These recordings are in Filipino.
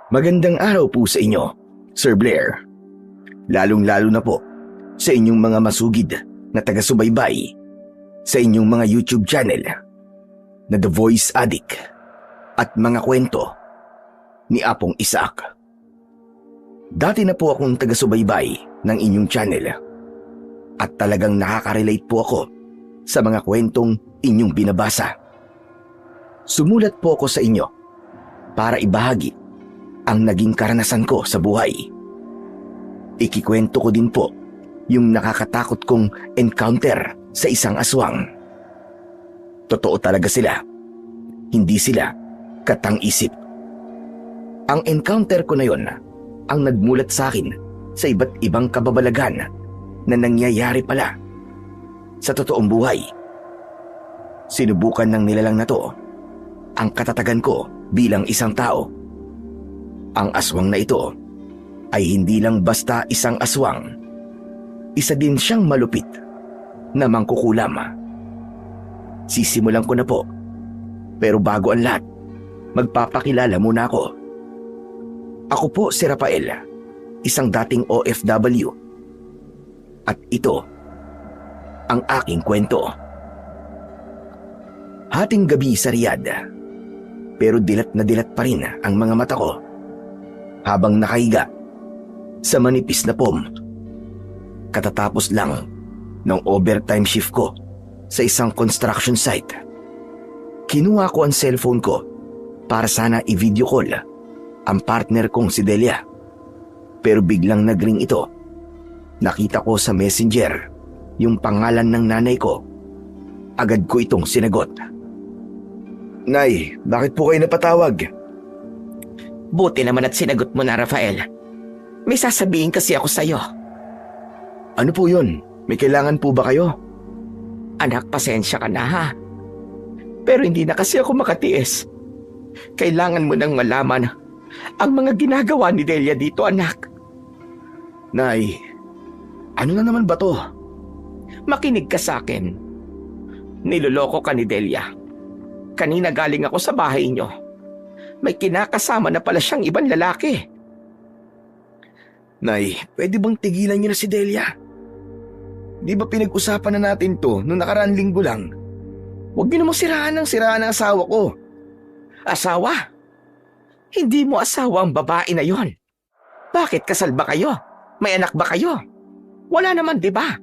Magandang araw po sa inyo, Sir Blair. Lalong-lalo na po sa inyong mga masugid na taga-subaybay sa inyong mga YouTube channel na The Voice Addict at mga kwento ni Apong Isaac. Dati na po akong taga-subaybay ng inyong channel at talagang nakaka-relate po ako sa mga kwentong inyong binabasa. Sumulat po ako sa inyo para ibahagi ang naging karanasan ko sa buhay. Ikikwento ko din po yung nakakatakot kong encounter sa isang aswang. Totoo talaga sila. Hindi sila katang-isip. Ang encounter ko na yon ang nagmulat sa akin sa iba't ibang kababalagan na nangyayari pala sa totoong buhay. Sinubukan ng nilalang na to ang katatagan ko bilang isang tao. Ang aswang na ito ay hindi lang basta isang aswang. Isa din siyang malupit na mangkukulam. Sisimulan ko na po. Pero bago ang lahat, magpapakilala muna ako. Ako po si Rafael, isang dating OFW. At ito ang aking kwento. Hating gabi sa Riyadh, pero dilat na dilat pa rin ang mga mata ko habang nakahiga sa manipis na pom. Katatapos lang ng overtime shift ko sa isang construction site. Kinuha ko ang cellphone ko para sana i-video call ang partner kong si Delia. Pero biglang nag-ring ito. Nakita ko sa messenger yung pangalan ng nanay ko. Agad ko itong sinagot. Nay, bakit po kayo napatawag? Buti naman at sinagot mo na, Rafael. May sasabihin kasi ako sa'yo. Ano po yun? May kailangan po ba kayo? Anak, pasensya ka na ha. Pero hindi na kasi ako makatiis. Kailangan mo nang malaman ang mga ginagawa ni Delia dito, anak. Nay, ano na naman ba to? Makinig ka sa akin. Niloloko ka ni Delia. Kanina galing ako sa bahay niyo. May kinakasama na pala siyang ibang lalaki. Nay, pwede bang tigilan niyo na si Delia? Di ba pinag-usapan na natin to noong nakaraang linggo lang? Huwag niyo namang siraan ang asawa ko. Asawa? Hindi mo asawa ang babae na yon. Bakit kasal ba kayo? May anak ba kayo? Wala naman, di ba?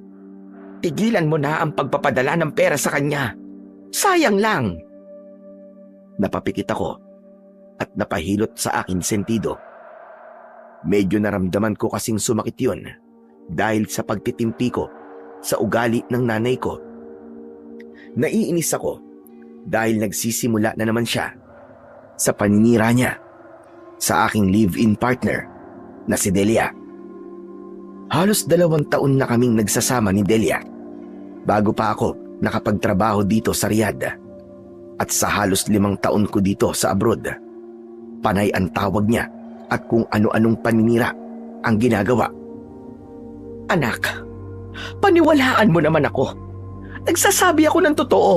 Tigilan mo na ang pagpapadala ng pera sa kanya. Sayang lang. Napapikit ako at napahilot sa akin sentido. Medyo naramdaman ko kasing sumakit yun dahil sa pagtitimpi ko sa ugali ng nanay ko. Naiinis ako dahil nagsisimula na naman siya sa paninira niya sa aking live-in partner na si Delia. Halos 2 taon na kaming nagsasama ni Delia bago pa ako nakapagtrabaho dito sa Riyadh. At sa halos 5 taon ko dito sa abroad, panay ang tawag niya at kung ano-anong paninira ang ginagawa. Anak, paniwalaan mo naman ako. Nagsasabi ako ng totoo.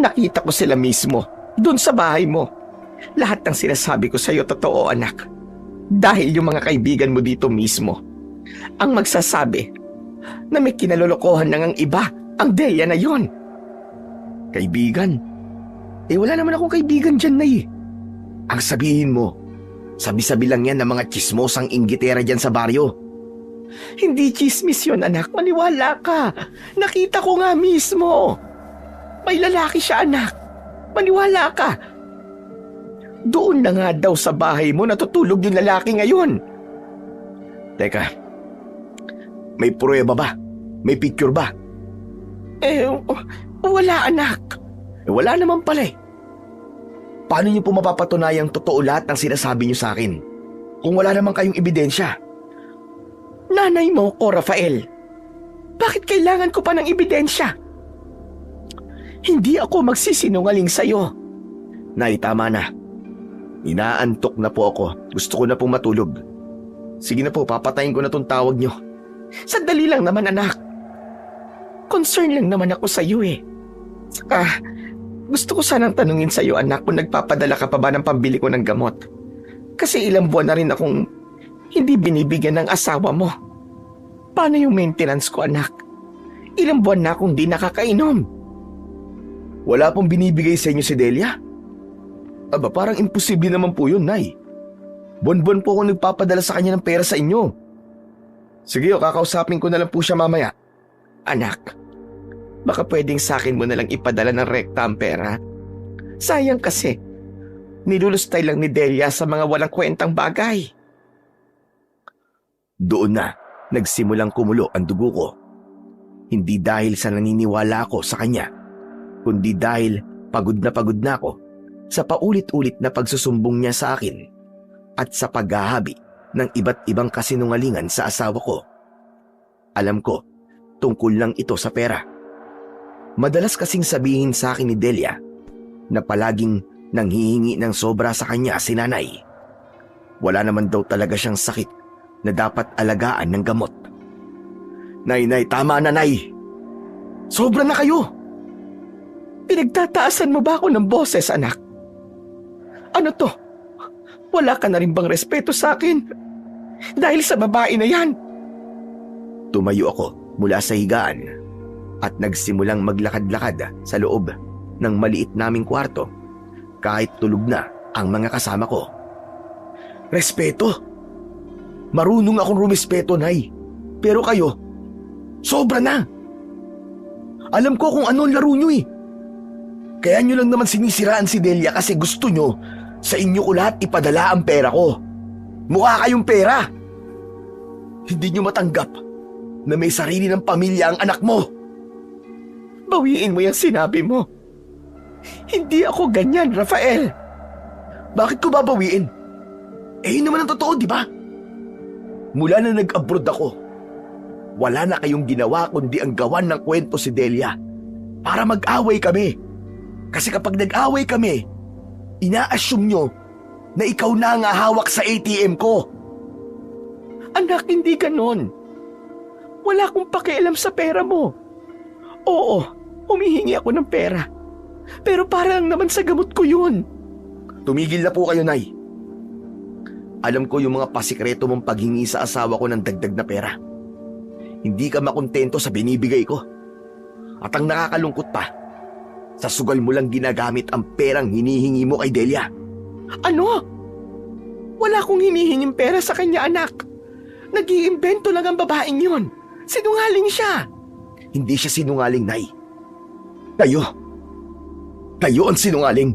Nakita ko sila mismo, doon sa bahay mo. Lahat ng sinasabi ko sa iyo totoo, anak. Dahil yung mga kaibigan mo dito mismo ang magsasabi na may kinalolokohan na ngang iba ang Delia na yon. Kaibigan? Wala naman akong kaibigan dyan, Nay. Ang sabihin mo, sabi-sabi lang yan ng mga chismosang inggitera dyan sa baryo. Hindi chismis yun, anak. Maniwala ka. Nakita ko nga mismo. May lalaki siya, anak. Maniwala ka. Doon na nga daw sa bahay mo natutulog yung lalaki ngayon. Teka, may pruweba ba? May picture ba? Wala, anak. Wala naman pala eh. Paano niyo po mapapatunayang totoo lahat ng sinasabi niyo sa akin kung wala naman kayong ebidensya? Nanay mo ko, Rafael. Bakit kailangan ko pa ng ebidensya? Hindi ako magsisinungaling sa'yo. Nay, tama na. Inaantok na po ako. Gusto ko na pong matulog. Sige na po, papatayin ko na tong tawag niyo. Sandali lang naman, anak. Concern lang naman ako sa'yo eh. Gusto ko sanang tanungin sa'yo, anak, kung nagpapadala ka pa ba ng pambili ko ng gamot. Kasi ilang buwan na rin akong hindi binibigyan ng asawa mo. Paano yung maintenance ko, anak? Ilang buwan na akong di nakakainom. Wala pong binibigay sa inyo si Delia? Aba, parang imposible naman po yun, Nay. Buwan-buwan po ako nagpapadala sa kanya ng pera sa inyo. Sige, kakausapin ko na lang po siya mamaya. Anak, baka pwedeng sa akin mo na lang ipadala ng rekta ang pera. Sayang kasi, nilulustay lang ni Delia sa mga walang kwentang bagay. Doon na, nagsimulang kumulo ang dugo ko. Hindi dahil sa naniniwala ako sa kanya, kundi dahil pagod na ako sa paulit-ulit na pagsusumbong niya sa akin at sa paghahabi ng iba't ibang kasinungalingan sa asawa ko. Alam ko, tungkol lang ito sa pera. Madalas kasing sabihin sa akin ni Delia na palaging nanghihingi ng sobra sa kanya si nanay. Wala naman daw talaga siyang sakit na dapat alagaan ng gamot. Nay, tama na, Nay. Sobra na kayo. Pinagtataasan mo ba ako ng boses, anak? Ano to? Wala ka na rin bang respeto sa akin? Dahil sa babae na yan? Tumayo ako mula sa higaan at nagsimulang maglakad-lakad sa loob ng maliit naming kwarto kahit tulog na ang mga kasama ko. Respeto? Marunong akong rumispeto, Nay. Pero kayo, sobra na. Alam ko kung ano ang laro nyo eh. Kaya nyo lang naman sinisiraan si Delia kasi gusto nyo sa inyo ko lahat ipadala ang pera ko. Mukha kayong pera. Hindi nyo matanggap na may sarili ng pamilya ang anak mo. Bawiin mo yung sinabi mo. Hindi ako ganyan, Rafael. Bakit ko babawiin? Eh yun naman ang totoo, di ba? Mula na nag-abroad ako, wala na kayong ginawa kundi ang gawan ng kwento si Delia para mag-away kami. Kasi kapag nag-away kami, ina-assume nyo na ikaw na ang hawak sa ATM ko. Anak, hindi ganon. Wala akong pakialam sa pera mo. Oo, humihingi ako ng pera. Pero para lang naman sa gamot ko yun. Tumigil na po kayo, Nay. Alam ko yung mga pasikreto mong paghingi sa asawa ko ng dagdag na pera. Hindi ka makontento sa binibigay ko. At ang nakakalungkot pa, sa sugal mo lang ginagamit ang perang hinihingi mo kay Delia. Ano? Wala akong hinihinging pera sa kanya, anak. Nag-iimbento lang ang babaeng yun. Sinungaling siya. Hindi siya sinungaling, Nay. Kayo ang sinungaling.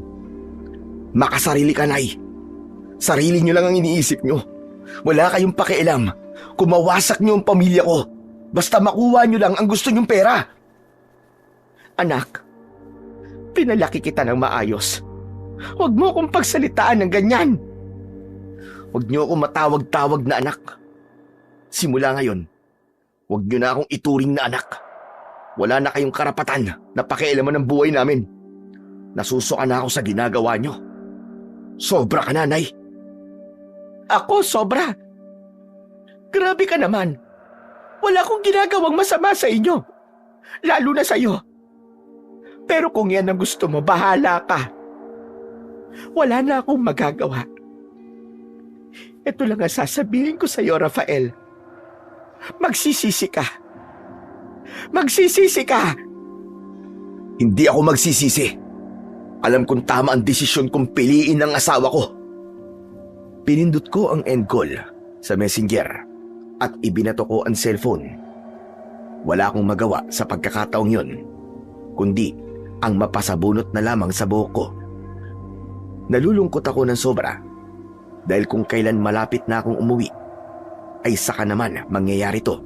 Makasarili ka, Nay. Sarili nyo lang ang iniisip nyo. Wala kayong pakialam kung mawasak nyo ang pamilya ko. Basta makuha nyo lang ang gusto nyong pera. Anak, pinalaki kita ng maayos. Huwag mo akong pagsalitaan ng ganyan. Huwag nyo akong matawag-tawag na anak. Simula ngayon, huwag nyo na akong ituring na anak. Wala na kayong karapatan na pakialaman ng buhay namin. Nasusuka na ako sa ginagawa nyo. Sobra ka na, Nay. Ako, sobra? Grabe ka naman. Wala akong ginagawang masama sa inyo. Lalo na sa iyo. Pero kung yan ang gusto mo, bahala ka. Wala na akong magagawa. Ito lang ang sasabihin ko sa iyo, Rafael. Magsisisi ka. Magsisisi ka! Hindi ako magsisisi. Alam kong tama ang desisyon kong piliin ng asawa ko. Pinindot ko ang end call sa messenger at ibinato ko ang cellphone. Wala akong magawa sa pagkakataong yun, kundi ang mapasabunot na lamang sa buhok ko. Nalulungkot ako ng sobra dahil kung kailan malapit na akong umuwi, ay saka naman mangyayari to.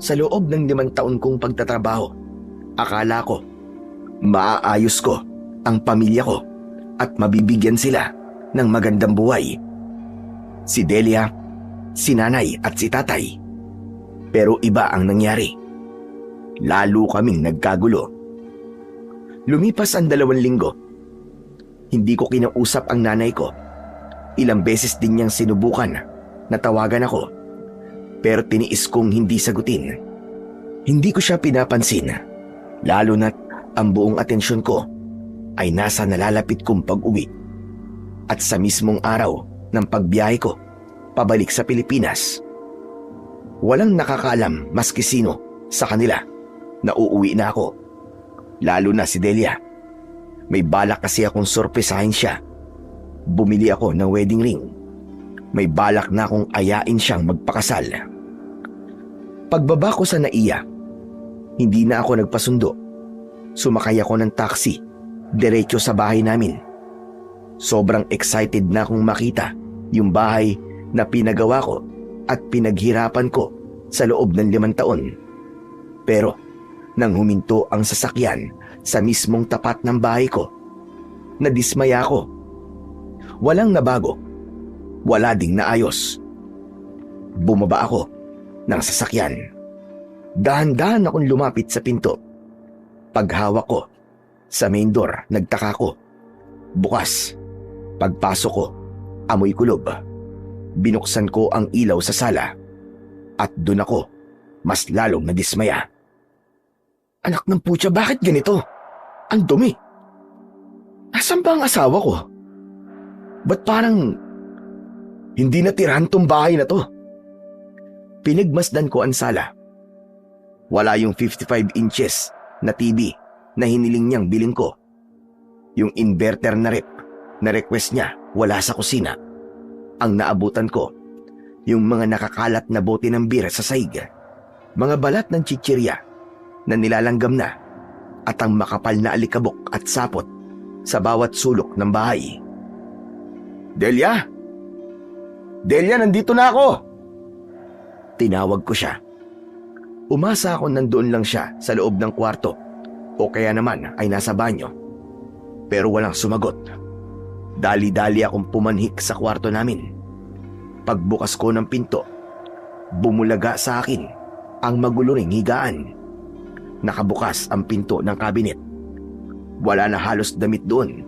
Sa loob ng 5 taon kong pagtatrabaho, akala ko maaayos ko ang pamilya ko at mabibigyan sila ng magandang buhay. Si Delia, si nanay at si tatay. Pero iba ang nangyari. Lalo kaming nagkagulo. Lumipas ang 2 linggo. Hindi ko kinausap ang nanay ko. Ilang beses din niyang sinubukan na tawagan ako. Pero tiniis kong hindi sagutin. Hindi ko siya pinapansin. Lalo na't ang buong atensyon ko ay nasa nalalapit kong pag-uwi. At sa mismong araw ng pagbiyahe ko pabalik sa Pilipinas. Walang nakakaalam maski sino sa kanila na uuwi na ako. Lalo na si Delia. May balak kasi akong sorpresahin siya. Bumili ako ng wedding ring. May balak na akong ayain siyang magpakasal. Pagbaba ko sa NAIA, hindi na ako nagpasundo. Sumakay ako ng taxi, diretso sa bahay namin. Sobrang excited na akong makita yung bahay na pinagawa ko at pinaghirapan ko sa loob ng 5 taon. Pero nang huminto ang sasakyan sa mismong tapat ng bahay ko, nadismaya ako. Walang nabago, wala ding naayos. Bumaba ako ng sasakyan. Dahan-dahan akong lumapit sa pinto. Paghawak ko sa main door, nagtaka ko. Bukas. Pagpasok ko, amoy kulob. Binuksan ko ang ilaw sa sala at doon ako mas lalong nadismaya. Anak ng putya, bakit ganito? Ang dumi. Nasaan ba ang asawa ko? Ba't parang hindi natirahan tong bahay na to? Pinagmasdan ko ang sala. Wala yung 55 inches na TV na hiniling niyang bilhin ko. Yung inverter na rep na request niya wala sa kusina. Ang naabutan ko, yung mga nakakalat na bote ng beer sa saig, mga balat ng chichirya na nilalanggam na, at ang makapal na alikabok at sapot sa bawat sulok ng bahay. Delia! Delia, nandito na ako! Tinawag ko siya. Umasa ako nandoon lang siya sa loob ng kwarto o kaya naman ay nasa banyo. Pero walang sumagot. Dali-dali akong pumanhik sa kwarto namin. Pagbukas ko ng pinto, bumulaga sa akin ang maguluring higaan. Nakabukas ang pinto ng kabinet. Wala na halos damit doon,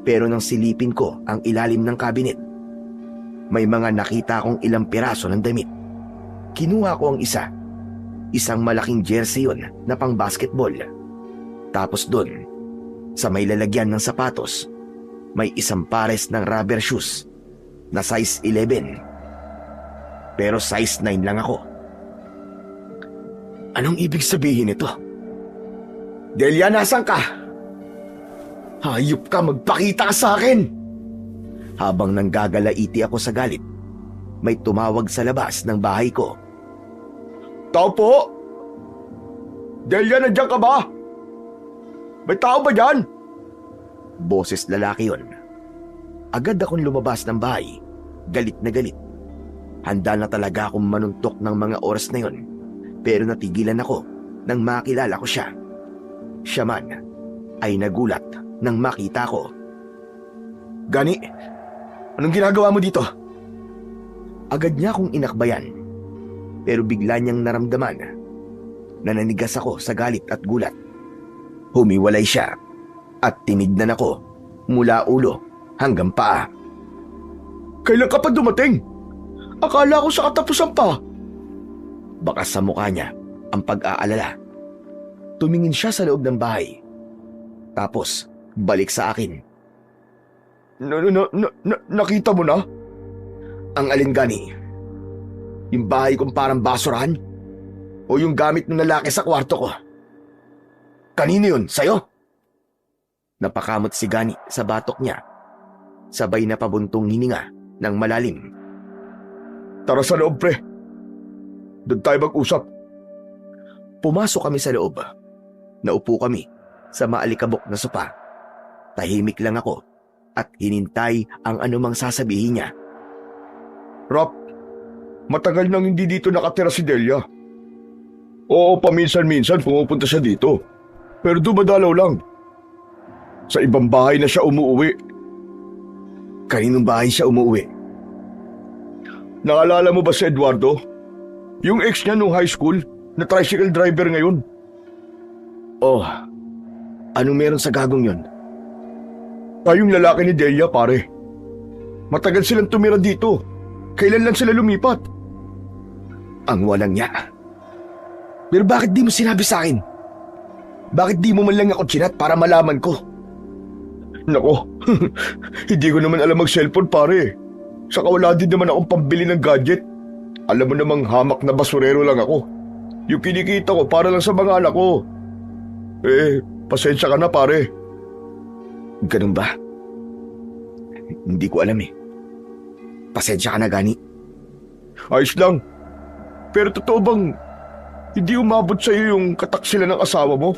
pero nang silipin ko ang ilalim ng kabinet, may mga nakita akong ilang piraso ng damit. Kinuha ko ang isa. Isang malaking jersey yun na pang basketball. Tapos doon, sa may lalagyan ng sapatos, may isang pares ng rubber shoes na size 11. Pero size 9 lang ako. Anong ibig sabihin nito? Delia, nasan ka? Hayop ka, magpakita ka sa akin! Habang nanggagalaiti ako sa galit, may tumawag sa labas ng bahay ko. Tao po! Delia, nandiyan ka ba? May tao ba dyan? Boses lalaki yon. Agad akong lumabas ng bahay, galit na galit. Handa na talaga akong manuntok ng mga oras na yon, pero natigilan ako nang makilala ko siya. Siya man ay nagulat nang makita ko. Gani, anong ginagawa mo dito? Agad niya akong inakbayan, pero bigla niyang naramdaman na nanigas ako sa galit at gulat. Humiwalay siya at tinignan ako mula ulo hanggang paa. Kailan ka pa dumating? Akala ko sa katapusan pa. Baka sa mukha niya ang pag-aalala. Tumingin siya sa loob ng bahay. Tapos balik sa akin. Nakita mo na? Ang alin, Gani? Yung bahay kong parang basurahan? O yung gamit ng lalaki sa kwarto ko? Kanino yun? Sa'yo? Napakamot si Gani sa batok niya. Sabay na pabuntong hininga ng malalim. Tara sa loob, pre. Doon tayo mag-usap. Pumasok kami sa loob. Naupo kami sa maalikabok na sopa. Tahimik lang ako at hinintay ang anumang sasabihin niya. Rap, matagal nang hindi dito nakatira si Delia. Oo, paminsan-minsan pumupunta siya dito. Pero dumadalaw lang. Sa ibang bahay na siya umuwi. Kaninong bahay siya umuwi? Naalala mo ba si Eduardo? Yung ex niya nung high school na tricycle driver ngayon. Oh, anong meron sa gagong yon? Yung lalaki ni Delia, pare. Matagal silang tumira dito. Kailan lang sila lumipat? Ang walang niya. Pero bakit di mo sinabi sa akin? Bakit di mo man lang ako chinat para malaman ko? Nako, hindi ko naman alam mag-cellphone, pare. Saka wala din naman akong pambili ng gadget. Alam mo namang hamak na basurero lang ako. Yung kinikita ko para lang sa mga anak ko. Pasensya ka na pare. Ganun ba? Hindi ko alam eh. Pasensya ka na, Gani. Ayos lang. Pero totoo bang hindi umabot sa'yo yung kataksilan ng asawa mo?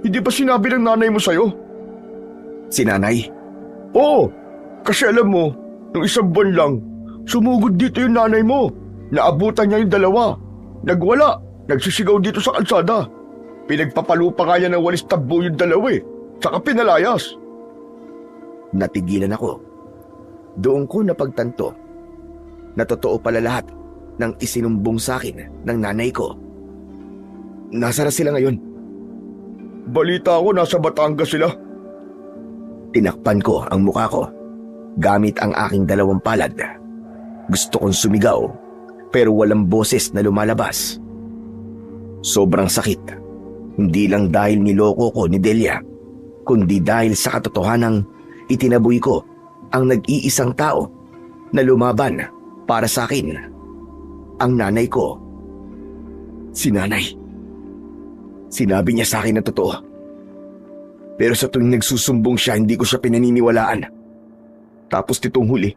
Hindi ba sinabi ng nanay mo sa'yo? Si nanay? Oo, kasi alam mo, nung isang buwan lang, sumugod dito yung nanay mo. Naabutan niya yung dalawa. Nagwala, nagsisigaw dito sa kalsada. Pinagpapalupa nga niya ng walis tabo yung dalawa tsaka pinalayas. Natigilan ako. Doon ko napagtanto na totoo pala lahat ng isinumbong sa akin ng nanay ko. Nasaan na sila ngayon? Balita ko nasa Batangas sila. Tinakpan ko ang mukha ko gamit ang aking dalawang palad. Gusto kong sumigaw pero walang boses na lumalabas. Sobrang sakit. Hindi lang dahil niloko ko ni Delia, kundi dahil sa katotohanang itinaboy ko ang nag-iisang tao na lumaban para sa akin. Ang nanay ko. Si nanay. Sinabi niya sa akin na totoo. Pero sa tuwing nagsusumbong siya, hindi ko siya pinaniniwalaan. Tapos nitong huli,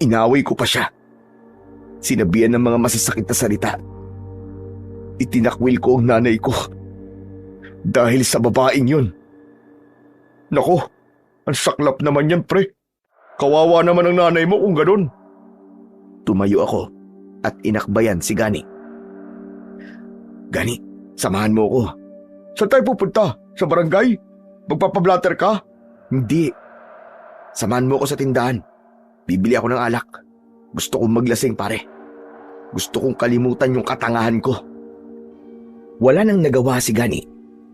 inaway ko pa siya. Sinabihan ng mga masasakit na salita. Itinakwil ko ang nanay ko. Dahil sa babaeng yun. Nako, ang saklap naman yan pre. Kawawa naman ang nanay mo kung ganun. Tumayo ako at inakbayan si Gani. Gani, samahan mo ko. Saan tayo pupunta? Sa barangay? Magpapablatter ka? Hindi. Samahan mo ko sa tindahan. Bibili ako ng alak. Gusto kong maglasing pare. Gusto kong kalimutan yung katangahan ko. Wala nang nagawa si Gani,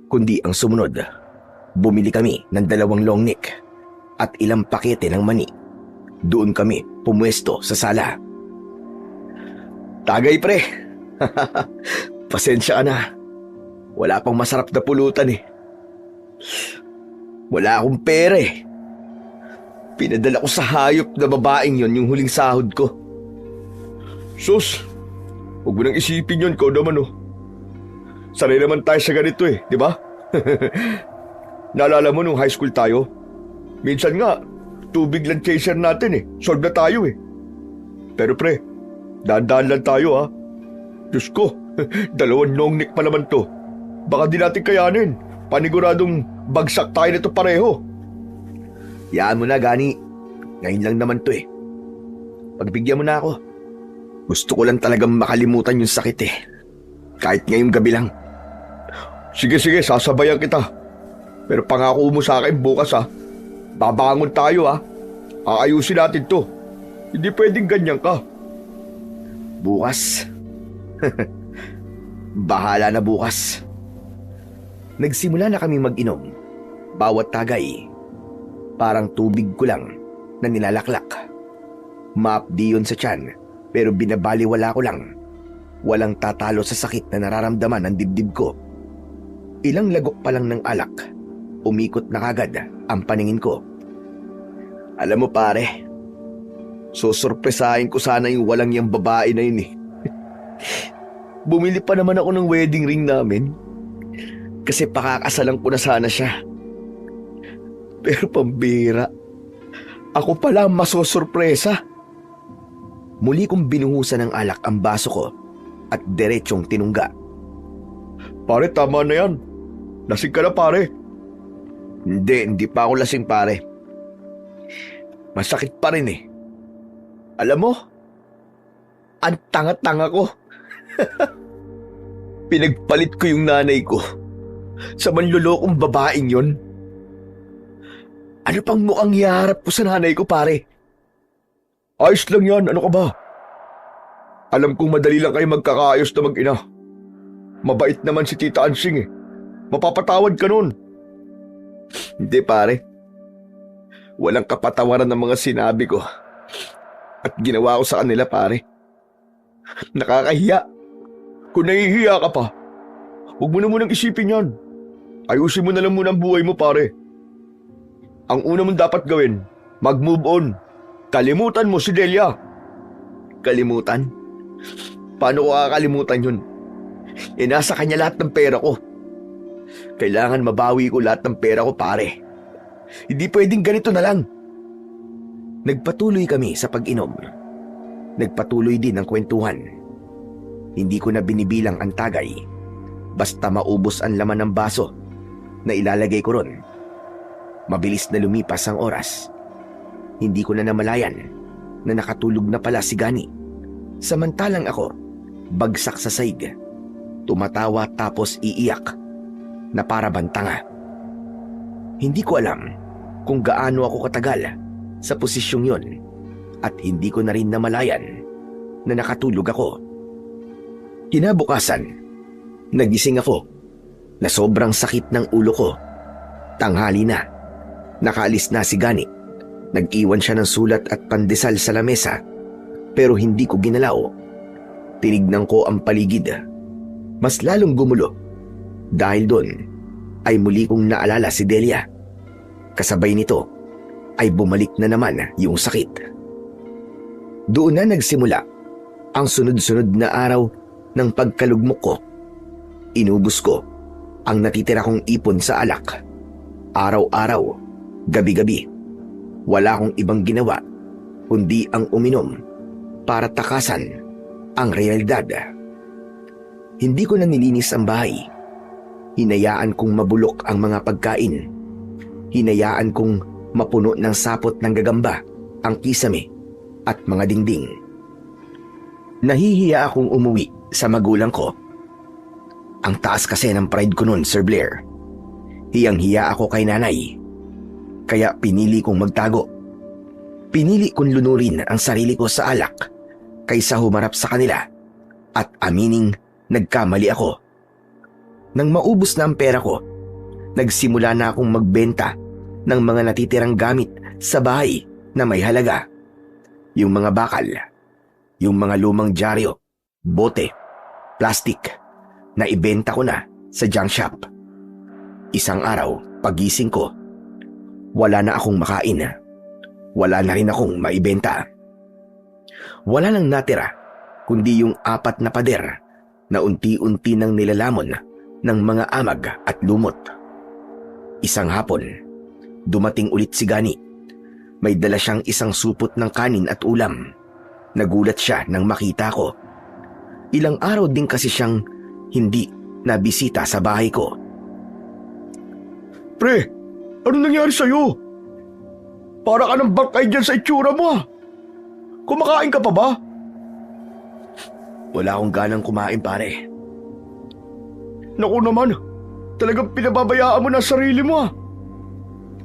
kundi ang sumunod. Bumili kami ng 2 long neck at ilang pakete ng mani. Doon kami pumwesto sa sala. Tagay pre. Pasensya ka na. Wala pang masarap na pulutan eh. Wala akong pera eh. Pinadala ko sa hayop na babaeng yon yung huling sahod ko. Sus, huwag mo nang isipin yun, ikaw naman oh. Sanay naman tayo sa ganito di ba? Naalala mo nung high school tayo? Minsan nga, tubig lang chaser natin solve na tayo Pero pre, dahan-dahan lang tayo ha. Diyos ko, 2 long neck pa naman to. Baka di natin kayanin. Paniguradong bagsak tayo nito pareho. Yaan mo na, Gani. Ngayon lang naman to Pagbigyan mo na ako. Gusto ko lang talagang makalimutan yung sakit Kahit ngayong gabi lang. Sige, sasabayan kita. Pero pangako mo sa akin bukas babangon tayo Aayusin natin to. Hindi pwedeng ganyan ka. Bukas? Bahala na bukas. Nagsimula na kami mag-inom. Bawat tagay, parang tubig ko lang na nilalaklak. Maapdi yun sa tiyan, pero binabaliwala ko lang. Walang tatalo sa sakit na nararamdaman ng dibdib ko. Ilang lagok pa lang ng alak, umikot na kagad ang paningin ko. Alam mo pare, susurpresahin ko sana yung walang yung babae na yun Bumili pa naman ako ng wedding ring namin. Kasi pakakasalan ko na sana siya. Pero pambira, ako pala ang masosurpresa. Muli kong binuhusan ng alak ang baso ko at diretsong tinungga. Pare, tama na yan. Lasing ka na pare. Hindi pa ako lasing pare. Masakit pa rin Alam mo, ang tanga-tanga ko. Pinagpalit ko yung nanay ko sa manlulokong babaeng yon. Ano pang mukhang hiharap ko sa nanay ko pare? Ayos lang yan, ano ka ba? Alam kong madali lang kayo magkakaayos na mag-ina. Mabait naman si Tita Ansing Mapapatawad ka nun. Hindi pare. Walang kapatawaran ng mga sinabi ko at ginawa ko sa kanila pare. Nakakahiya. Kung nahihiya ka pa, huwag mo na munang isipin yan. Ayusin mo na lang muna ang buhay mo pare. Ang una mong dapat gawin, mag-move on. Kalimutan mo si Delia. Kalimutan? Paano ko kakalimutan yun? Nasa kanya lahat ng pera ko. Kailangan mabawi ko lahat ng pera ko, pare. Hindi pwedeng ganito na lang. Nagpatuloy kami sa pag-inom. Nagpatuloy din ang kwentuhan. Hindi ko na binibilang ang tagay. Basta maubos ang laman ng baso na ilalagay ko ron. Mabilis na lumipas ang oras. Hindi ko na namalayan na nakatulog na pala si Gani. Samantalang ako, bagsak sa saig. Tumatawa tapos iiyak na para bantanga. Hindi ko alam kung gaano ako katagal sa posisyong yon at hindi ko na rin namalayan na nakatulog ako. Kinabukasan, nagising ako na sobrang sakit ng ulo ko. Tanghali na, nakaalis na si Gani. Nag-iwan siya ng sulat at pandesal sa lamesa pero hindi ko ginalaw. Tinignan ko ang paligid. Mas lalong gumulo dahil doon ay muli kong naalala si Delia. Kasabay nito ay bumalik na naman yung sakit. Doon na nagsimula ang sunod-sunod na araw ng pagkalugmok ko. Inubos ko ang natitira kong ipon sa alak. Araw-araw, gabi-gabi. Wala akong ibang ginawa kundi ang uminom para takasan ang realidad. Hindi ko na nilinis ang bahay. Hinayaan kong mabulok ang mga pagkain. Hinayaan kong mapuno ng sapot ng gagamba ang kisame at mga dingding. Nahihiya akong umuwi sa magulang ko. Ang taas kasi ng pride ko noon, Sir Blair. Hiyang-hiya ako kay nanay. Kaya pinili kong magtago. Pinili kong lunurin ang sarili ko sa alak kaysa humarap sa kanila at amining nagkamali ako. Nang maubos na ang pera ko, nagsimula na akong magbenta ng mga natitirang gamit sa bahay na may halaga. Yung mga bakal, yung mga lumang dyaryo, bote, plastik, na ibenta ko na sa junk shop. Isang araw, pagising ko, wala na akong makain. Wala na rin akong maibenta. Wala nang natira kundi yung 4 na pader na unti-unti nang nilalamon ng mga amag at lumot. Isang hapon, dumating ulit si Gani. May dala siyang isang supot ng kanin at ulam. Nagulat siya nang makita ko. Ilang araw din kasi siyang hindi nabisita sa bahay ko. Pre, ano nangyari sa'yo? Para ka ng bangkay dyan sa itsura mo ah. Kumakain ka pa ba? Wala akong ganang kumain, pare. Naku naman, talagang pinababayaan mo na sarili mo ah.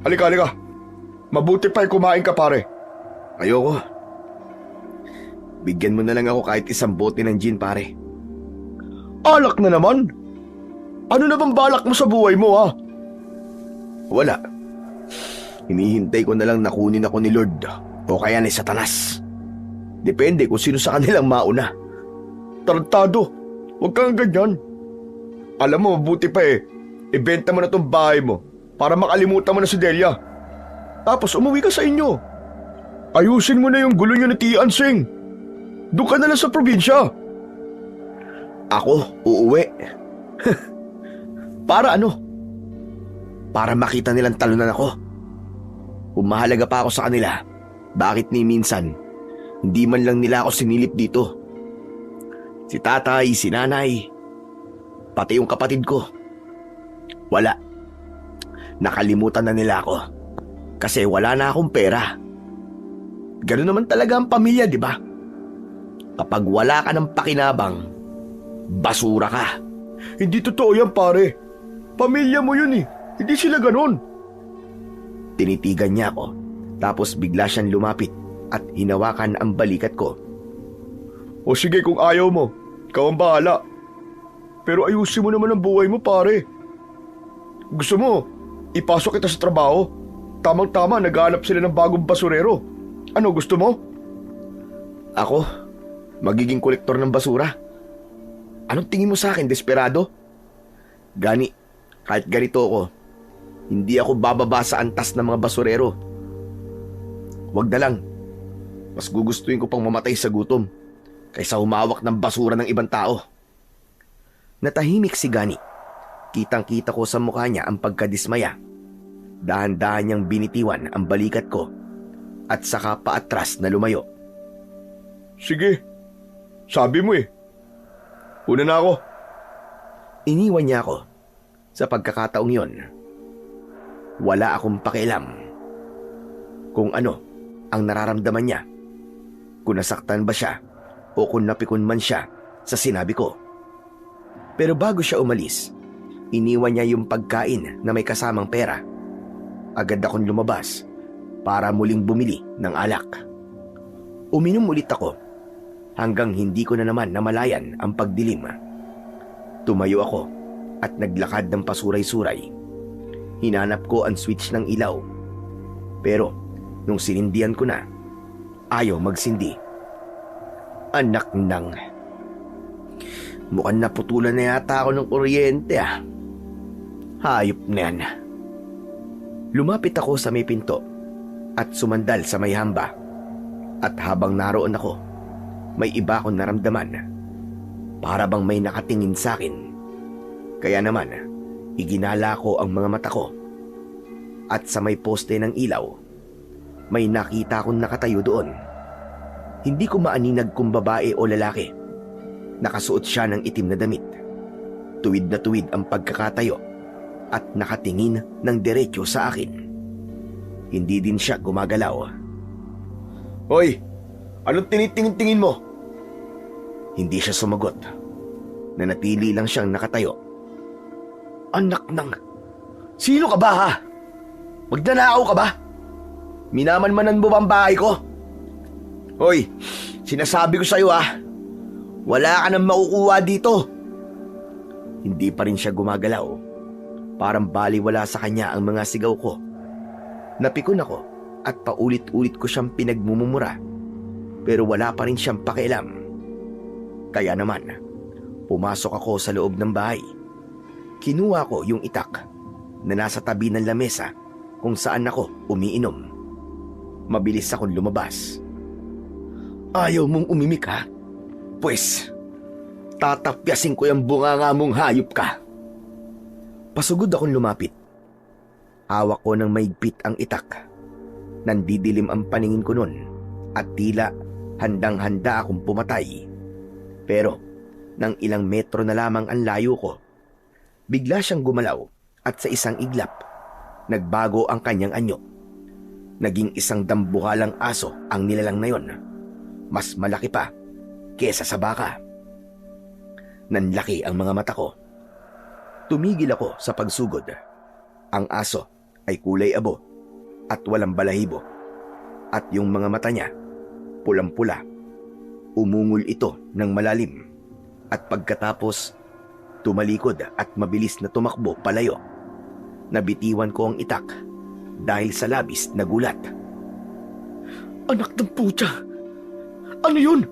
Halika, halika. Mabuti pa'y kumain ka, pare. Ayoko. Bigyan mo na lang ako kahit isang bote ng gin, pare. Alak na naman. Ano na bang balak mo sa buhay mo ah? Wala. Hinihintay ko na lang na kunin ako ni Lord o kaya ni Satanas. Depende kung sino sa kanilang mauna. Tarantado, huwag kang ganyan. Alam mo, mabuti pa eh. Ibenta mo na tong bahay mo para makalimutan mo na si Delia. Tapos umuwi ka sa inyo. Ayusin mo na yung gulo niyo ni Tia Ansing. Doon ka na lang sa probinsya. Ako, uuwi. Para ano? Para makita nilang talunan ako. Kung mahalaga pa ako sa kanila, bakit ni minsan, hindi man lang nila ako sinilip dito? Si tatay, si nanay, pati yung kapatid ko. Wala. Nakalimutan na nila ako. Kasi wala na akong pera. Ganun naman talaga ang pamilya, di ba? Kapag wala ka ng pakinabang, basura ka. Hindi totoo yan, pare. Pamilya mo yun eh. Hindi sila ganun. Tinitigan niya ako, tapos bigla siyang lumapit at hinawakan ang balikat ko. O sige, kung ayaw mo, ikaw ang bahala. Pero ayusin mo naman ang buhay mo, pare. Gusto mo, ipasok kita sa trabaho. Tamang-tama, naghahanap sila ng bagong basurero. Ano, gusto mo? Ako? Magiging kolektor ng basura? Anong tingin mo sa akin, desperado? Gani, kahit ganito ako, hindi ako bababa sa antas ng mga basurero. Wag na lang. Mas gugustuhin ko pang mamatay sa gutom kaysa humawak ng basura ng ibang tao. Natahimik si Gani. Kitang-kita ko sa mukha niya ang pagkadismaya. Dahan-dahan niyang binitiwan ang balikat ko at saka paatras na lumayo. Sige, sabi mo eh. Una na ako. Iniwan niya ako. Sa pagkakataong yon, wala akong pakialam kung ano ang nararamdaman niya. Kung nasaktan ba siya o kung napikon man siya sa sinabi ko. Pero bago siya umalis, iniwan niya yung pagkain na may kasamang pera. Agad akong lumabas para muling bumili ng alak. Uminom ulit ako hanggang hindi ko na naman namalayan ang pagdilim. Tumayo ako at naglakad ng pasuray-suray. Hinanap ko ang switch ng ilaw. Pero nung sinindihan ko na, ayaw magsindi. Anak nang. Mukhang naputulan na yata ako ng kuryente ah. Hayop na yan. Lumapit ako sa may pinto at sumandal sa may hamba. At habang naroon ako, may iba akong naramdaman. Para bang may nakatingin sa akin. Kaya naman, iginala ko ang mga mata ko. At sa may poste ng ilaw, may nakita akong nakatayo doon. Hindi ko maaninag kung babae o lalaki. Nakasuot siya ng itim na damit. Tuwid na tuwid ang pagkakatayo at nakatingin ng diretso sa akin. Hindi din siya gumagalaw. Hoy, anong tinitingin-tingin mo? Hindi siya sumagot. Nanatili lang siyang nakatayo. Anak nang, sino ka ba ha? Magnanakaw ka ba? Minamanmanan mo ba ang bahay ko? Hoy, sinasabi ko sa'yo ha, wala ka nang makukuha dito. Hindi pa rin siya gumagalaw. Parang baliwala sa kanya ang mga sigaw ko. Napikon ako at paulit-ulit ko siyang pinagmumumura. Pero wala pa rin siyang pakialam. Kaya naman, pumasok ako sa loob ng bahay. Kinuha ko yung itak na nasa tabi ng lamesa kung saan ako umiinom. Mabilis akong lumabas. Ayaw mong umimik ha? Pues, tatapyasin ko yung bunganga mong hayop ka. Pasugod akong lumapit. Hawak ko ng maigpit ang itak. Nandidilim ang paningin ko nun at tila handang-handa akong pumatay. Pero nang ilang metro na lamang ang layo ko, bigla siyang gumalaw at sa isang iglap, nagbago ang kanyang anyo. Naging isang dambuhalang aso ang nilalang na yon. Mas malaki pa kesa sa baka. Nanlaki ang mga mata ko. Tumigil ako sa pagsugod. Ang aso ay kulay abo at walang balahibo. At yung mga mata niya, pulang-pula. Umungol ito ng malalim. At pagkatapos, tumalikod at mabilis na tumakbo palayo. Nabitiwan ko ang itak dahil sa labis na gulat. Anak ng putya! Ano yun?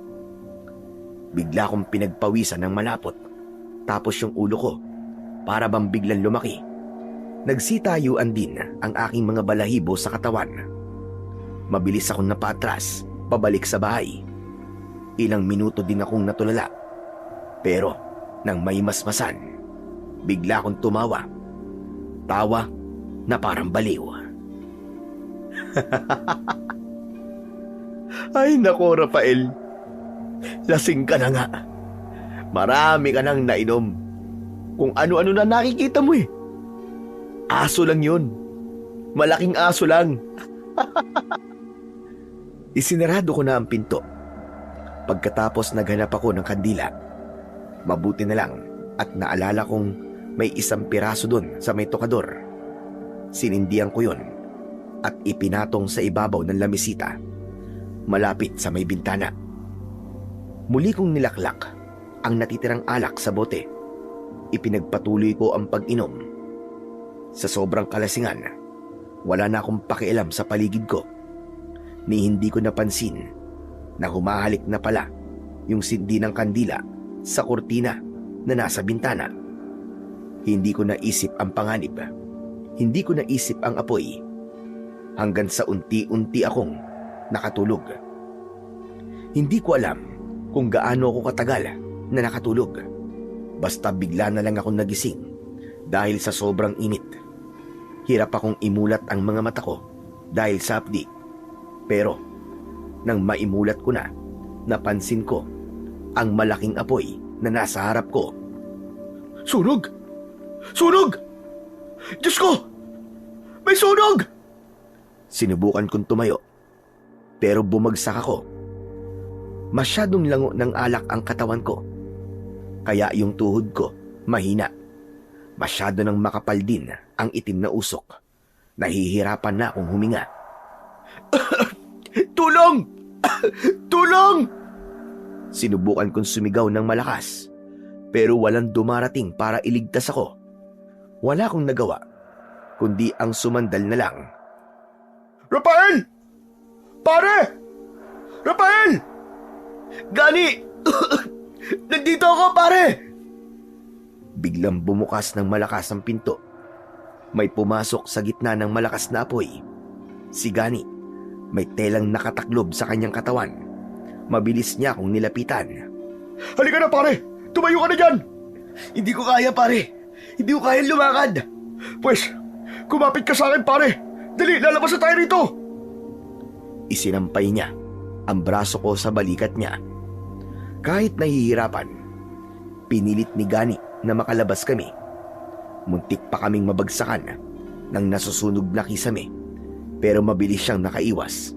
Bigla kong pinagpawisan ng malapot. Tapos yung ulo ko, para bang biglang lumaki. Nagsitayuan din ang aking mga balahibo sa katawan. Mabilis akong napaatras, pabalik sa bahay. Ilang minuto din akong natulala. Pero nang may masmasan, bigla akong tumawa. Tawa na parang baliw. Ay nako, Rafael. Lasing ka na nga. Marami ka nang nainom. Kung ano-ano na nakikita mo eh. Aso lang yun. Malaking aso lang. Isinarado ko na ang pinto. Pagkatapos naghanap ako ng kandila. Mabuti na lang at naalala kong may isang piraso dun sa may tokador. Sinindihan ko yun at ipinatong sa ibabaw ng lamisita, malapit sa may bintana. Muli kong nilaklak ang natitirang alak sa bote. Ipinagpatuloy ko ang pag-inom. Sa sobrang kalasingan, wala na akong pakialam sa paligid ko. Ni hindi ko napansin na humahalik na pala yung sindi ng kandila sa kurtina na nasa bintana. Hindi ko naisip ang panganib. Hindi ko naisip ang apoy. Hanggang sa unti-unti akong nakatulog. Hindi ko alam kung gaano ako katagal na nakatulog. Basta bigla na lang akong nagising dahil sa sobrang init. Hirap akong imulat ang mga mata ko dahil sa hapdi. Pero nang maimulat ko na, napansin ko ang malaking apoy na nasa harap ko. Sunog! Sunog! Diyos ko! May sunog! Sinubukan kong tumayo, pero bumagsak ako. Masyadong lango ng alak ang katawan ko, kaya yung tuhod ko mahina. Masyado nang makapal din ang itim na usok. Nahihirapan na akong huminga. Tulong! Tulong! Sinubukan kong sumigaw ng malakas, pero walang dumarating para iligtas ako. Wala akong nagawa, kundi ang sumandal na lang. Rafael! Pare! Rafael! Gani! Nandito ako, pare! Biglang bumukas ng malakas ang pinto. May pumasok sa gitna ng malakas na apoy. Si Gani, may telang nakataklob sa kanyang katawan. Mabilis niya akong nilapitan. Halika na, pare! Tumayo ka na dyan! Hindi ko kaya, pare. Hindi ko kaya lumakad. Pues, kumapit ka sa akin, pare! Dali, lalabas na tayo rito! Isinampay niya ang braso ko sa balikat niya. Kahit nahihirapan, pinilit ni Gani na makalabas kami. Muntik pa kaming mabagsakan ng nasusunog na kisame, pero mabilis siyang nakaiwas.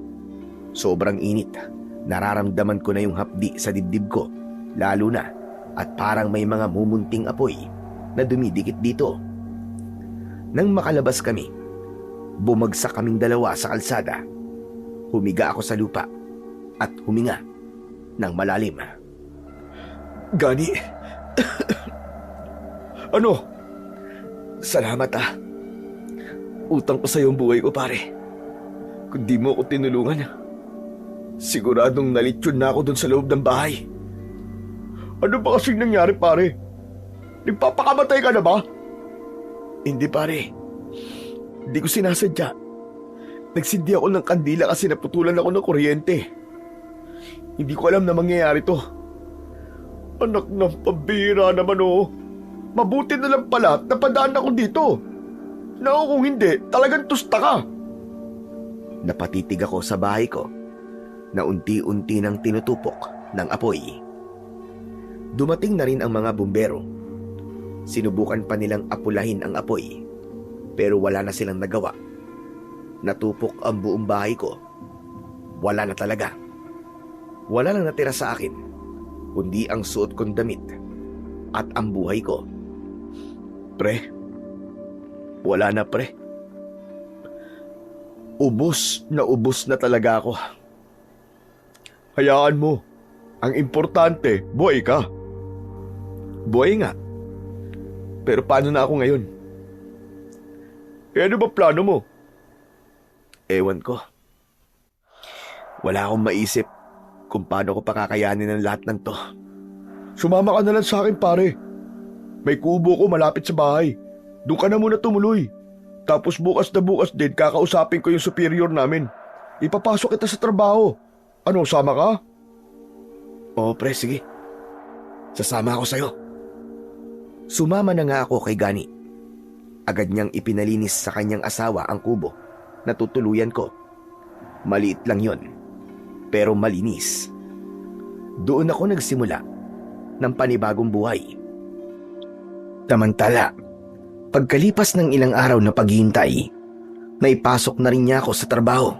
Sobrang init, nararamdaman ko na yung hapdi sa dibdib ko, lalo na at parang may mga mumunting apoy na dumidikit dito. Nang makalabas kami, bumagsak kaming dalawa sa kalsada. Humiga ako sa lupa at huminga ng malalim. Gani, Ano? salamat Utang ko sa iyong buhay ko, pare. Kung di mo ako tinulungan, siguradong nalitsyon na ako dun sa loob ng bahay. Ano ba kasing nangyari, pare? Nagpapakamatay ka na ba? Hindi, pare. Hindi ko sinasadya. Nagsindi ako ng kandila kasi naputulan ako ng kuryente. Hindi ko alam na mangyayari to. Anak ng pambira naman, oh. Mabuti na lang pala at napadaan ako dito. Naku, kung hindi, talagang tusta ka. Napatitig ako sa bahay ko na unti-unti nang tinutupok ng apoy. Dumating na rin ang mga bumbero. Sinubukan pa nilang apulahin ang apoy, pero wala na silang nagawa. Natupok ang buong bahay ko. Wala na talaga. Wala lang natira sa akin, kundi ang suot kong damit at ang buhay ko. Pre, wala na, pre. Ubos na talaga ako. Hayaan mo. Ang importante, buhay ka. Buhay nga. Pero paano na ako ngayon? Ano ba plano mo? Ewan ko. Wala akong maisip kung paano ko pakakayanin ang lahat ng to. Sumama ka na lang sa akin, pare. May kubo ko malapit sa bahay. Doon ka na muna tumuloy. Tapos bukas na bukas din, kakausapin ko yung superior namin. Ipapasok kita sa trabaho. Ano, sama ka? Oo, pre, sige. Sasama ako sa'yo. Sumama na nga ako kay Gani. Agad niyang ipinalinis sa kanyang asawa ang kubo na tutuluyan ko. Maliit lang yon, pero malinis. Doon ako nagsimula ng panibagong buhay. Samantala, pagkalipas ng ilang araw na paghihintay, naipasok na rin niya ako sa trabaho.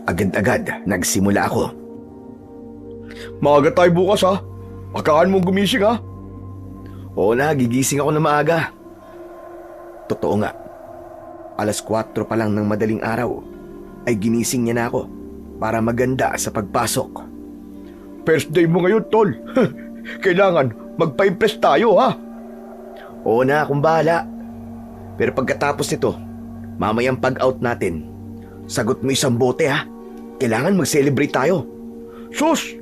Agad-agad nagsimula ako. Maaga tayo bukas, ha? Akaan mong gumising, ha? Oo na, gigising ako na maaga. Totoo nga, 4:00 pa lang ng madaling araw ay ginising niya na ako para maganda sa pagpasok. First day mo ngayon, tol. Kailangan magpa-impress tayo, ha? Oo na, akong bahala. Pero pagkatapos nito, mamayang pag-out natin, sagot mo isang bote, ha? Kailangan mag-celebrate tayo. Sus!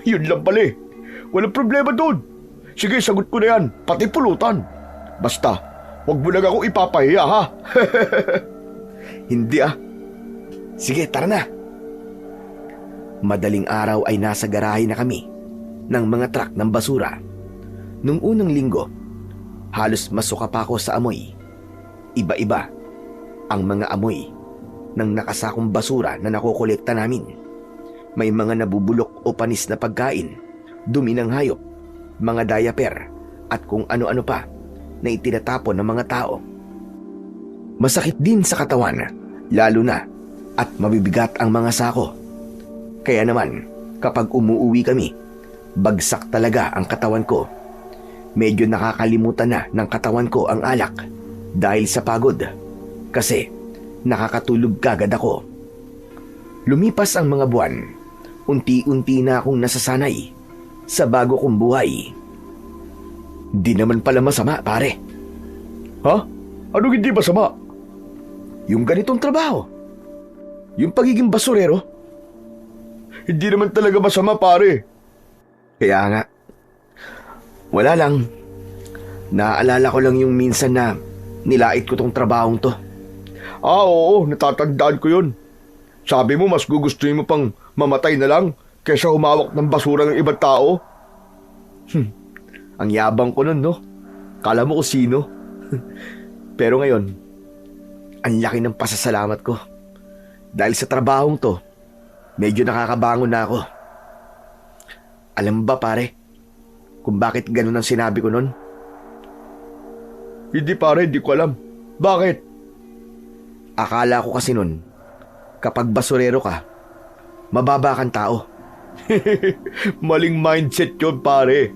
Yun lang pala, eh. Walang problema doon. Sige, sagot ko na yan, pati pulutan. Basta, wag mo lang ako ipapahiya, ha? Hindi, ah. Sige, tara na. Madaling araw ay nasa garahe na kami ng mga truck ng basura. Nung unang linggo, halos masuka pa ako sa amoy. Iba-iba ang mga amoy ng nakasakong basura na nakokolekta namin. May mga nabubulok o panis na pagkain, dumi ng hayop, mga diaper at kung ano-ano pa na itinatapon ng mga tao. Masakit din sa katawan, lalo na at mabibigat ang mga sako. Kaya naman, kapag umuuwi kami, bagsak talaga ang katawan ko. Medyo nakakalimutan na ng katawan ko ang alak dahil sa pagod. Kasi nakakatulog kagad ako. Lumipas ang mga buwan, unti-unti na akong nasasanay sa bago kong buhay. Di naman pala masama, pare. Ha? Anong hindi masama? Yung ganitong trabaho. Yung pagiging basurero. Hindi naman talaga masama, pare. Kaya nga. Wala lang. Naaalala ko lang yung minsan na nilait ko tong trabahong to. Oo, natatandaan ko yun. Sabi mo mas gugustuhin mo pang mamatay na lang kaysa humawak ng basura ng ibang tao. Ang yabang ko nun, no? Kala mo kung sino. Pero ngayon, ang laki ng pasasalamat ko. Dahil sa trabahong to, medyo nakakabangon na ako. Alam mo ba, pare, kung bakit ganun ang sinabi ko nun? Hindi, pare, hindi ko alam. Bakit? Akala ko kasi nun, kapag basurero ka, mababa kang tao. Maling mindset yun, pare.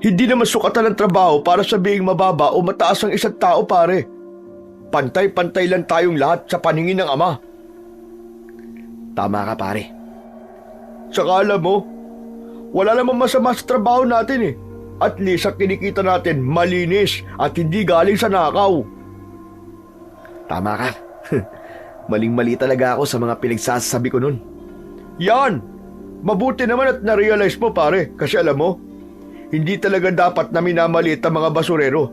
Hindi naman sukatan ng trabaho para sabihing mababa o mataas ang isang tao, pare. Pantay-pantay lang tayong lahat sa paningin ng Ama. Tama ka, pare. Saka alam mo, wala namang masama sa trabaho natin eh. At least ang kinikita natin malinis at hindi galing sa nakaw. Tama ka. Maling-mali talaga ako sa mga pinagsasabi ko nun. Yan! Mabuti naman at na-realize mo, pare. Kasi alam mo, hindi talaga dapat na minamaliit ang mga basurero.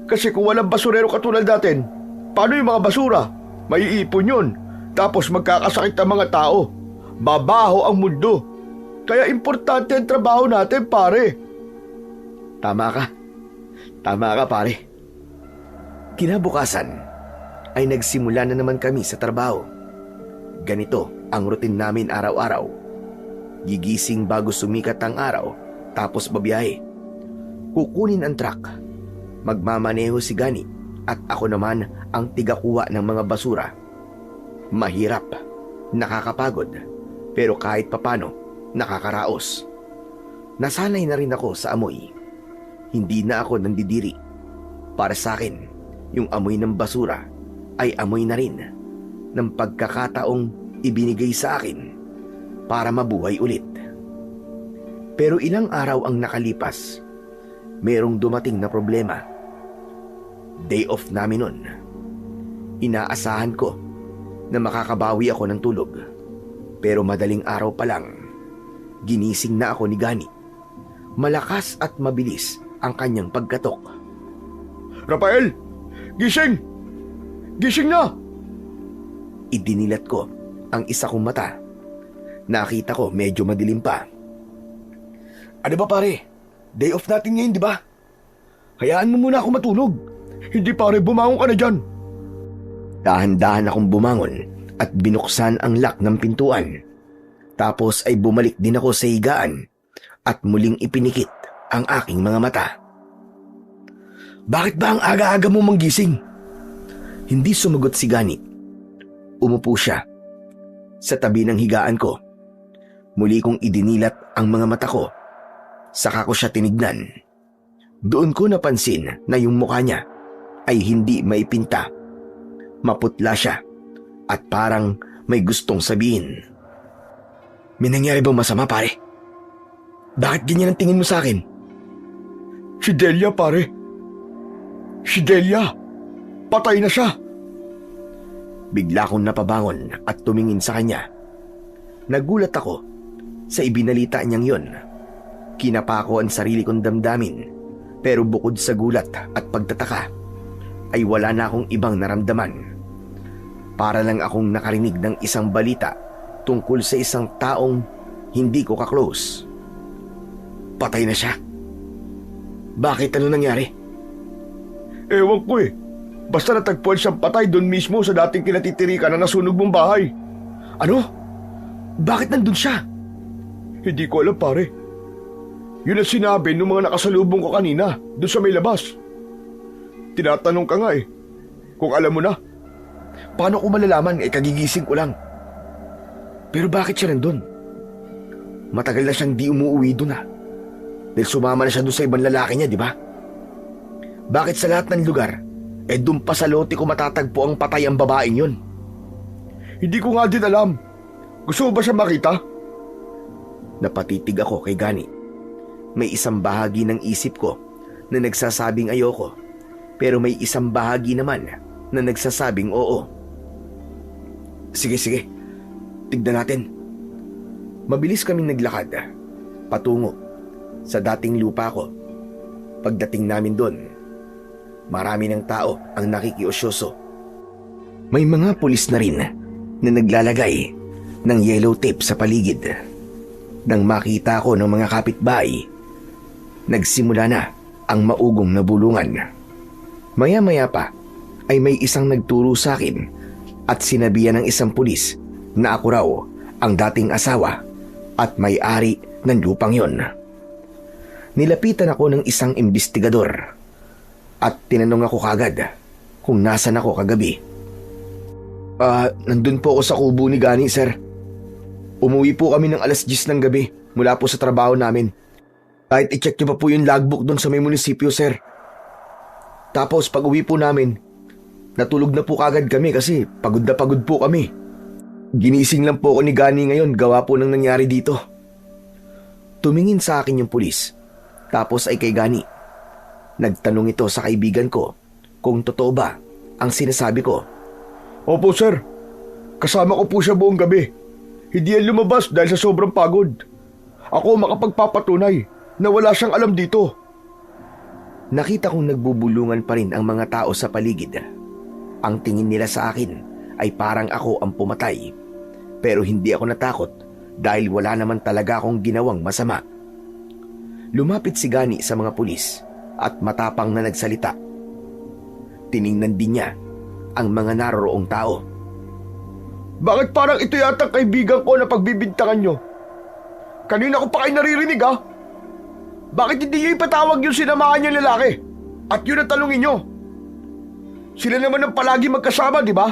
Kasi kung walang basurero katulad natin, paano yung mga basura? May iipon yun. Tapos magkakasakit ang mga tao. Babaho ang mundo. Kaya importante ang trabaho natin, pare. Tama ka. Tama ka, pare. Kinabukasan ay nagsimula na naman kami sa trabaho. Ganito ang routine namin araw-araw. Gigising bago sumikat ang araw, tapos babiyahe. Kukunin ang truck. Magmamaneho si Gani at ako naman ang tigakuha ng mga basura. Mahirap, nakakapagod, pero kahit papano, nakakaraos. Nasanay na rin ako sa amoy. Hindi na ako nandidiri. Para sa akin, yung amoy ng basura ay amoy na rin ng pagkakataong ibinigay sa akin para mabuhay ulit. Pero ilang araw ang nakalipas, merong dumating na problema. Day off namin nun. Inaasahan ko na makakabawi ako ng tulog. Pero madaling araw pa lang, ginising na ako ni Gani. Malakas at mabilis ang kanyang pagkatok. Rafael! Gising! Gising na! Idinilat ko ang isa kong mata. Nakita ko medyo madilim pa. Ano ba, pare? Day off natin ngayon, di ba? Hayaan mo muna ako matulog. Hindi, pare, bumangon ka na dyan. Dahan-dahan akong bumangon at binuksan ang lock ng pintuan. Tapos ay bumalik din ako sa higaan at muling ipinikit ang aking mga mata. Bakit ba ang aga-aga mo manggising? Hindi sumagot si Gani. Umupo siya sa tabi ng higaan ko. Muli kong idinilat ang mga mata ko. Saka ko siya tinignan. Doon ko napansin na yung mukha niya ay hindi maipinta. Maputla siya at parang may gustong sabihin. May nangyari bang masama, pare? Bakit ganyan ang tingin mo sa akin? Si Delia, pare. Si Delia. Patay na siya. Bigla akong napabangon at tumingin sa kanya. Nagulat ako sa ibinalita niyang yon. Kinapa ko ang sarili kong damdamin, pero bukod sa gulat at pagtataka, ay wala na akong ibang naramdaman. Para lang akong nakarinig ng isang balita tungkol sa isang taong hindi ko ka-close. Patay na siya. Bakit? Ano nangyari? Ewan ko eh. Basta natagpuan siyang patay doon mismo sa dating kinatitirikan na nasunog mong bahay. Ano? Bakit nandun siya? Hindi ko alam pare. Yun ang sinabi ng mga nakasalubong ko kanina doon sa may labas. Tinatanong ka nga eh. Kung alam mo na. Paano ko malalaman? Kagigising ko lang. Pero bakit siya nandun? Matagal na siyang di umuwi doon Dahil sumama na siya doon sa ibang lalaki niya, di ba? Bakit sa lahat ng lugar, doon pa sa lote ko matatagpo ang patay ang babaeng yun? Hindi ko nga din alam. Gusto mo ba siya makita? Napatitig ako kay Gani. May isang bahagi ng isip ko na nagsasabing ayoko, pero may isang bahagi naman na nagsasabing oo. Sige. Tignan natin. Mabilis kaming naglakad patungo sa dating lupa ko. Pagdating namin doon, marami ng tao ang nakikiusyoso. May mga pulis na rin na naglalagay ng yellow tape sa paligid. Nang makita ko ng mga kapitbahay, nagsimula na ang maugong na bulungan. Maya-maya pa ay may isang nagturo sa akin at sinabihan ng isang pulis na ako raw ang dating asawa at may-ari ng lupang yon. Nilapitan ako ng isang imbestigador at tinanong ako kagad kung nasan ako kagabi. Nandun po ako sa kubo ni Gani, sir. Umuwi po kami ng 10:00 ng gabi mula po sa trabaho namin. Kahit i-check niyo pa po yung logbook doon sa may munisipyo, sir. Tapos pag uwi po namin, natulog na po kagad kami kasi pagod na pagod po kami. Ginising lang po ako ni Gani ngayon gawa po ng nangyari dito. Tumingin sa akin yung pulis, tapos ay kay Gani. Nagtanong ito sa kaibigan ko kung totoo ba ang sinasabi ko. Opo sir, kasama ko po siya buong gabi. Hindi yan lumabas dahil sa sobrang pagod. Ako makapagpapatunay na wala siyang alam dito. Nakita kong nagbubulungan pa rin ang mga tao sa paligid. Ang tingin nila sa akin ay parang ako ang pumatay. Pero hindi ako natakot dahil wala naman talaga akong ginawang masama. Lumapit si Gani sa mga pulis at matapang na nagsalita. Tiningnan din niya ang mga naroroong tao. Bakit parang ito yata ang kaibigan ko na pagbibintangan nyo? Kanina ko pa kayo naririnig ha? Bakit hindi nyo ipatawag yung sinamahan niyang lalaki? At yun ang tanungin nyo? Sila naman ang palagi magkasama, di ba?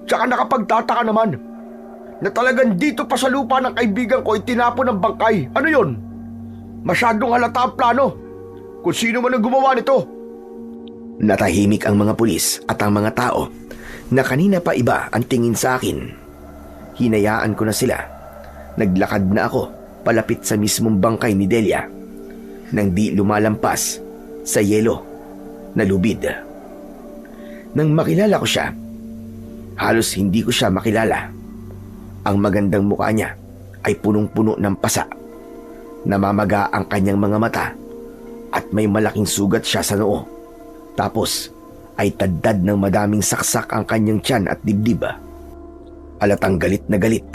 Tsaka nakapagtataka naman na talagang dito pa sa lupa ng kaibigan ko itinapon ng bangkay. Ano yun? Masyadong halata ang plano. Kung sino man ang gumawa nito. Natahimik ang mga pulis at ang mga tao na kanina pa iba ang tingin sa akin. Hinayaan ko na sila. Naglakad na ako palapit sa mismong bangkay ni Delia nang di lumalampas sa yelo na lubid. Nang makilala ko siya, halos hindi ko siya makilala. Ang magandang mukha niya ay punong-puno ng pasa. Namamaga ang kanyang mga mata at may malaking sugat siya sa noo. Tapos ay taddad ng madaming saksak ang kanyang tiyan at dibdib. Halatang galit na galit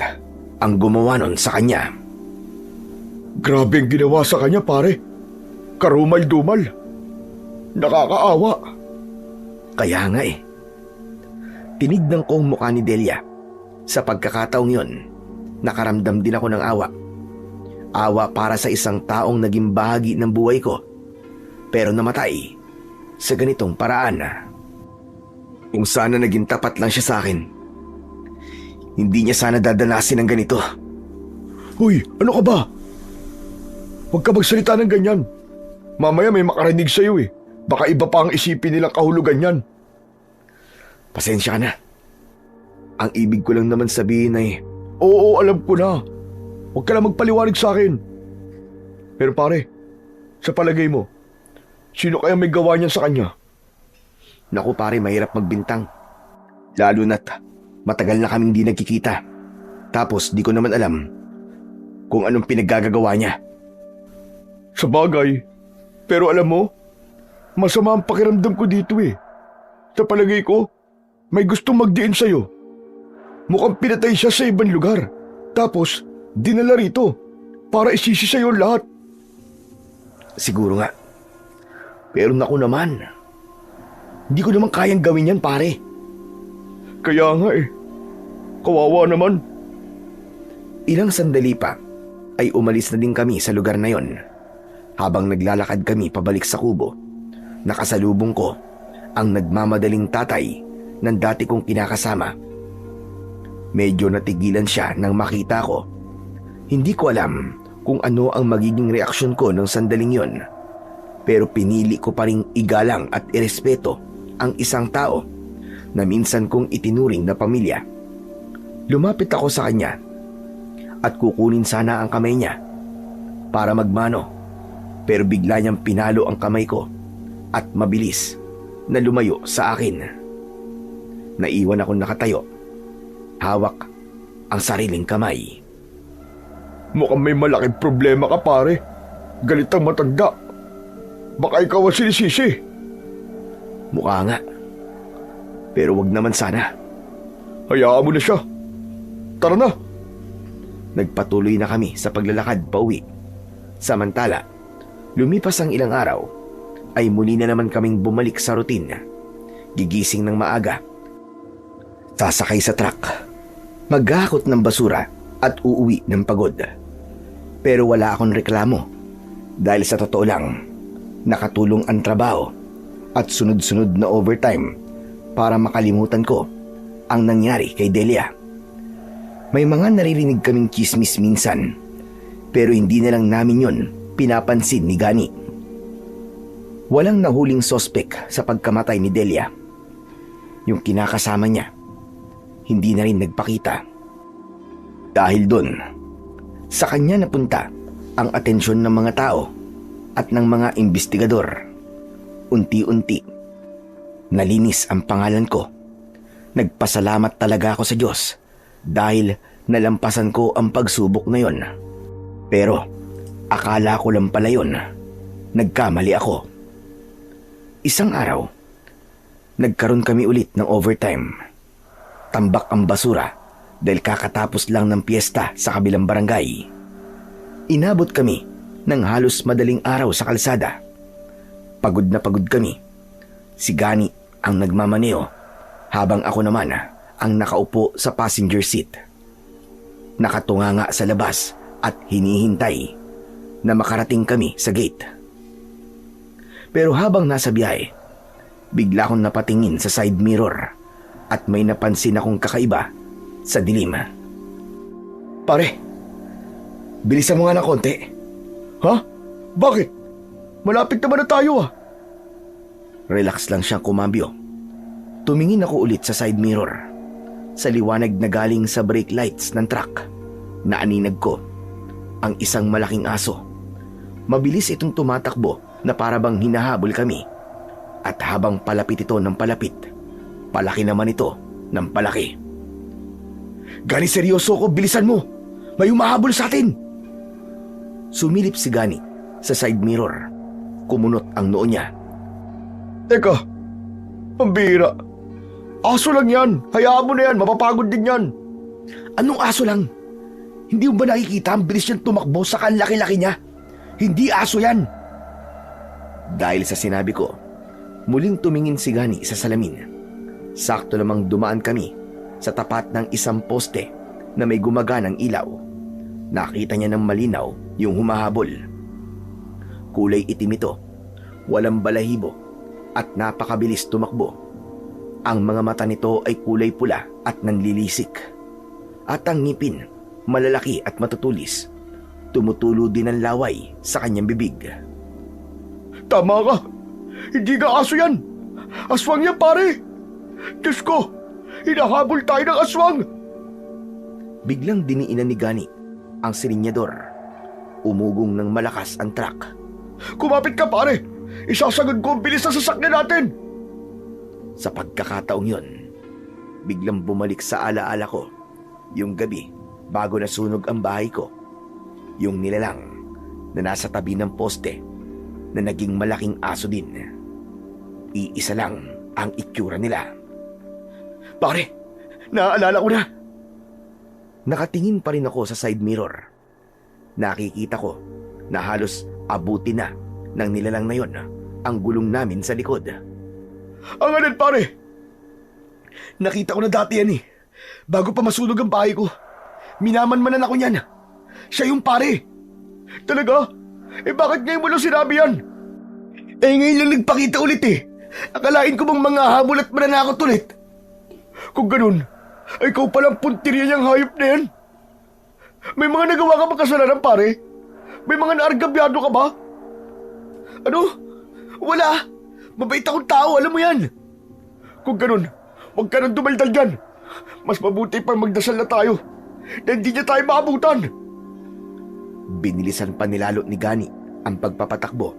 ang gumawa nun sa kanya. Grabe ang ginawa sa kanya pare. Karumal-dumal. Nakakaawa. Kaya nga Tinignan ko ang mukha ni Delia. Sa pagkakataong yon, nakaramdam din ako ng awa. Awa para sa isang taong naging bahagi ng buhay ko, pero namatay sa ganitong paraan. Kung sana naging tapat lang siya sa akin, hindi niya sana dadanasin ng ganito. Hoy, ano ka ba? Huwag ka magsalita ng ganyan. Mamaya may makarinig sa'yo eh. Baka iba pa ang isipin nilang kahulugan yan. Pasensya ka na. Ang ibig ko lang naman sabihin ay... Oo, alam ko na. Huwag ka lang magpaliwanag sa akin. Pero pare, sa palagay mo, sino kaya may gawa niyan sa kanya? Naku pare, mahirap magbintang. Lalo na't matagal na kaming di nagkikita. Tapos di ko naman alam kung anong pinaggagawa niya. Sa bagay, pero alam mo, masama ang pakiramdam ko dito eh. Sa palagay ko, may gustong magdiin sa'yo. Mukhang pinatay siya sa ibang lugar. Tapos, dinala rito para isisi sa'yo ang lahat. Siguro nga. Pero naku naman. Hindi ko naman kayang gawin yan, pare. Kaya nga eh. Kawawa naman. Ilang sandali pa ay umalis na din kami sa lugar na yon. Habang naglalakad kami pabalik sa kubo, nakasalubong ko ang nagmamadaling tatay ng dati kong kinakasama. Medyo natigilan siya nang makita ko. Hindi ko alam kung ano ang magiging reaksyon ko nung sandaling yon. Pero pinili ko pa ring igalang at irespeto ang isang tao na minsan kong itinuring na pamilya. Lumapit ako sa kanya at kukunin sana ang kamay niya para magmano, pero bigla niyang pinalo ang kamay ko at mabilis na lumayo sa akin. Naiwan akong nakatayo, hawak ang sariling kamay. Mukhang may malaking problema ka, pare. Galit ang matanda. Baka ikaw ang sinisisi. Mukha nga, pero wag naman sana. Hayaan mo na siya. Tara na. Nagpatuloy na kami sa paglalakad pauwi. Samantala, lumipas ang ilang araw, ay muli na naman kaming bumalik sa routine. Gigising ng maaga, sasakay sa truck, maghahakot ng basura at uuwi ng pagod. Pero wala akong reklamo dahil sa totoo lang, nakatulong ang trabaho at sunod-sunod na overtime para makalimutan ko ang nangyari kay Delia. May mga naririnig kaming chismis minsan, pero hindi na lang namin yon pinapansin ni Gani. Walang nahuling sospek sa pagkamatay ni Delia. Yung kinakasama niya, hindi na rin nagpakita. Dahil doon, sa kanya napunta ang atensyon ng mga tao at ng mga investigador. Unti-unti, nalinis ang pangalan ko. Nagpasalamat talaga ako sa Diyos dahil nalampasan ko ang pagsubok na yon. Pero akala ko lang pala yon. Nagkamali ako. Isang araw, nagkaroon kami ulit ng overtime. Tambak ang basura dahil kakatapos lang ng piyesta sa kabilang barangay. Inabot kami ng halos madaling araw sa kalsada. Pagod na pagod kami. Si Gani ang nagmamaneo habang ako naman ang nakaupo sa passenger seat. Nakatunganga sa labas at hinihintay na makarating kami sa gate. Pero habang nasa biyahe, bigla akong napatingin sa side mirror at may napansin akong kakaiba sa dilim. Pare, bilisan mo nga ng konti. Ha? Bakit? Malapit naman na tayo ah. Relax lang siyang kumambyo. Tumingin ako ulit sa side mirror. Sa liwanag na galing sa brake lights ng truck, naaninag ko ang isang malaking aso. Mabilis itong tumatakbo na para bang hinahabol kami. At habang palapit ito ng palapit, palaki naman ito ng palaki. Gani, seryoso ko, bilisan mo. May humahabol sa atin. Sumilip si Gani sa side mirror. Kumunot ang noo niya. Teka, pambira. Aso lang yan. Hayaan mo na yan. Mapapagod din yan. Anong aso lang? Hindi mo ba nakikita ang bilis niyang tumakbo sa laki-laki niya? Hindi aso yan. Dahil sa sinabi ko, muling tumingin si Gani sa salamin. Sakto namang dumaan kami sa tapat ng isang poste na may gumaganang ilaw. Nakita niya ng malinaw yung humahabol. Kulay itim ito, walang balahibo at napakabilis tumakbo. Ang mga mata nito ay kulay pula at nanlilisik. At ang ngipin, malalaki at matutulis. Tumutulo din ang laway sa kanyang bibig. Tama ka. Hindi ka aso yan. Aswang yan, pare. Diyos ko, hinahabol tayo ng aswang. Biglang diniinan ni Gani ang silinyador. Umugong ng malakas ang truck. Kumapit ka, pare. Isasagad ko ang bilis na sasakyan natin. Sa pagkakataong yon, biglang bumalik sa alaala ko yung gabi bago nasunog ang bahay ko. Yung nilalang na nasa tabi ng poste na naging malaking aso din. Iisa lang ang itsura nila. Pare, naaalala ko na. Nakatingin pa rin ako sa side mirror. Nakikita ko na halos abuti na ng nilalang na yon ang gulong namin sa likod. Ang alin, pare? Nakita ko na dati yan eh. Bago pa masunog ang bahay ko. Minamanmanan ako niyan. Siya yung pare. Talaga? Bakit ngayon mo lang sinabi yan? Ngayon lang nagpakita ulit eh. Akalain ko bang mga habol at mananakot ulit. Kung ganun, ikaw palang puntirya niyang hayop na yan. May mga nagawa ka ba kasalanan, pare? May mga naargabyado ka ba? Ano? Wala. Mabait akong tao, alam mo yan. Kung ganun, huwag ka nang dumaldal dyan. Mas mabuti pang magdasal na tayo na hindi niya tayo maabutan. Binilisan pa nilalo ni Gani ang pagpapatakbo.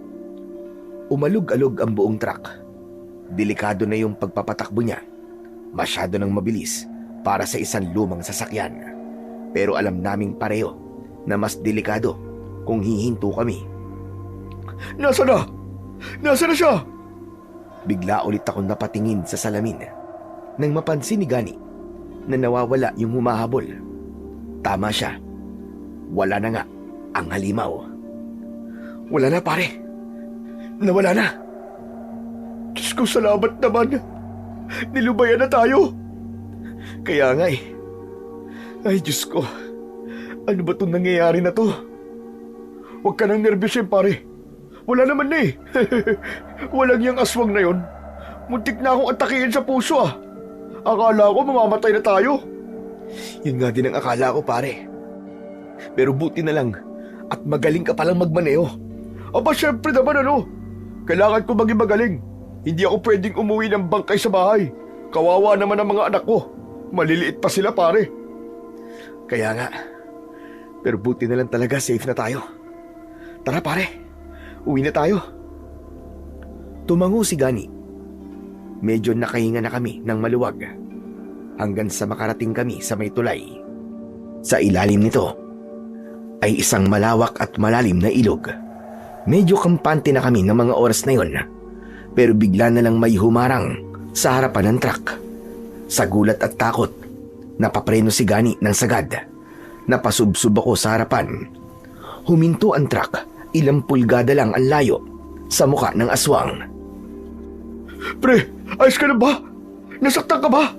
Umalog-alog ang buong truck. Delikado na yung pagpapatakbo niya. Masyado nang mabilis para sa isang lumang sasakyan. Pero alam naming pareho na mas delikado kung hihinto kami. Nasaan na? Nasaan na siya? Bigla ulit akong napatingin sa salamin nang mapansin ni Gani na nawawala yung humahabol. Tama siya. Wala na nga ang halimaw. Wala na pare. Nawala na. Diyos ko, salamat naman. Nilubayan na tayo. Kaya nga eh. Ay Diyos ko. Ano ba itong nangyayari na to? Huwag ka nang nervyusin, pare. Wala naman na eh. Walang yung aswang na yon. Muntik na akong atakihin sa puso ah. Akala ko mamamatay na tayo. Yun nga din ang akala ko pare. Pero buti na lang at magaling ka palang magmaneho. Aba syempre naman ano. Kailangan ko maging magaling. Hindi ako pwedeng umuwi ng bangkay sa bahay. Kawawa naman ang mga anak ko. Maliliit pa sila, pare. Kaya nga. Pero buti na lang talaga safe na tayo. Tara pare, uwi na tayo. Tumango si Gani. Medyo nakahinga na kami ng maluwag hanggang sa makarating kami sa may tulay. Sa ilalim nito ay isang malawak at malalim na ilog. Medyo kampante na kami ng mga oras na yon, pero bigla na lang may humarang sa harapan ng truck. Sa gulat at takot, napapreno si Gani ng sagad. Napasubsob ako sa harapan. Huminto ang truck, ilang pulgada lang ang layo sa muka ng aswang. Pre, ayos ka na ba? Nasaktan ka ba?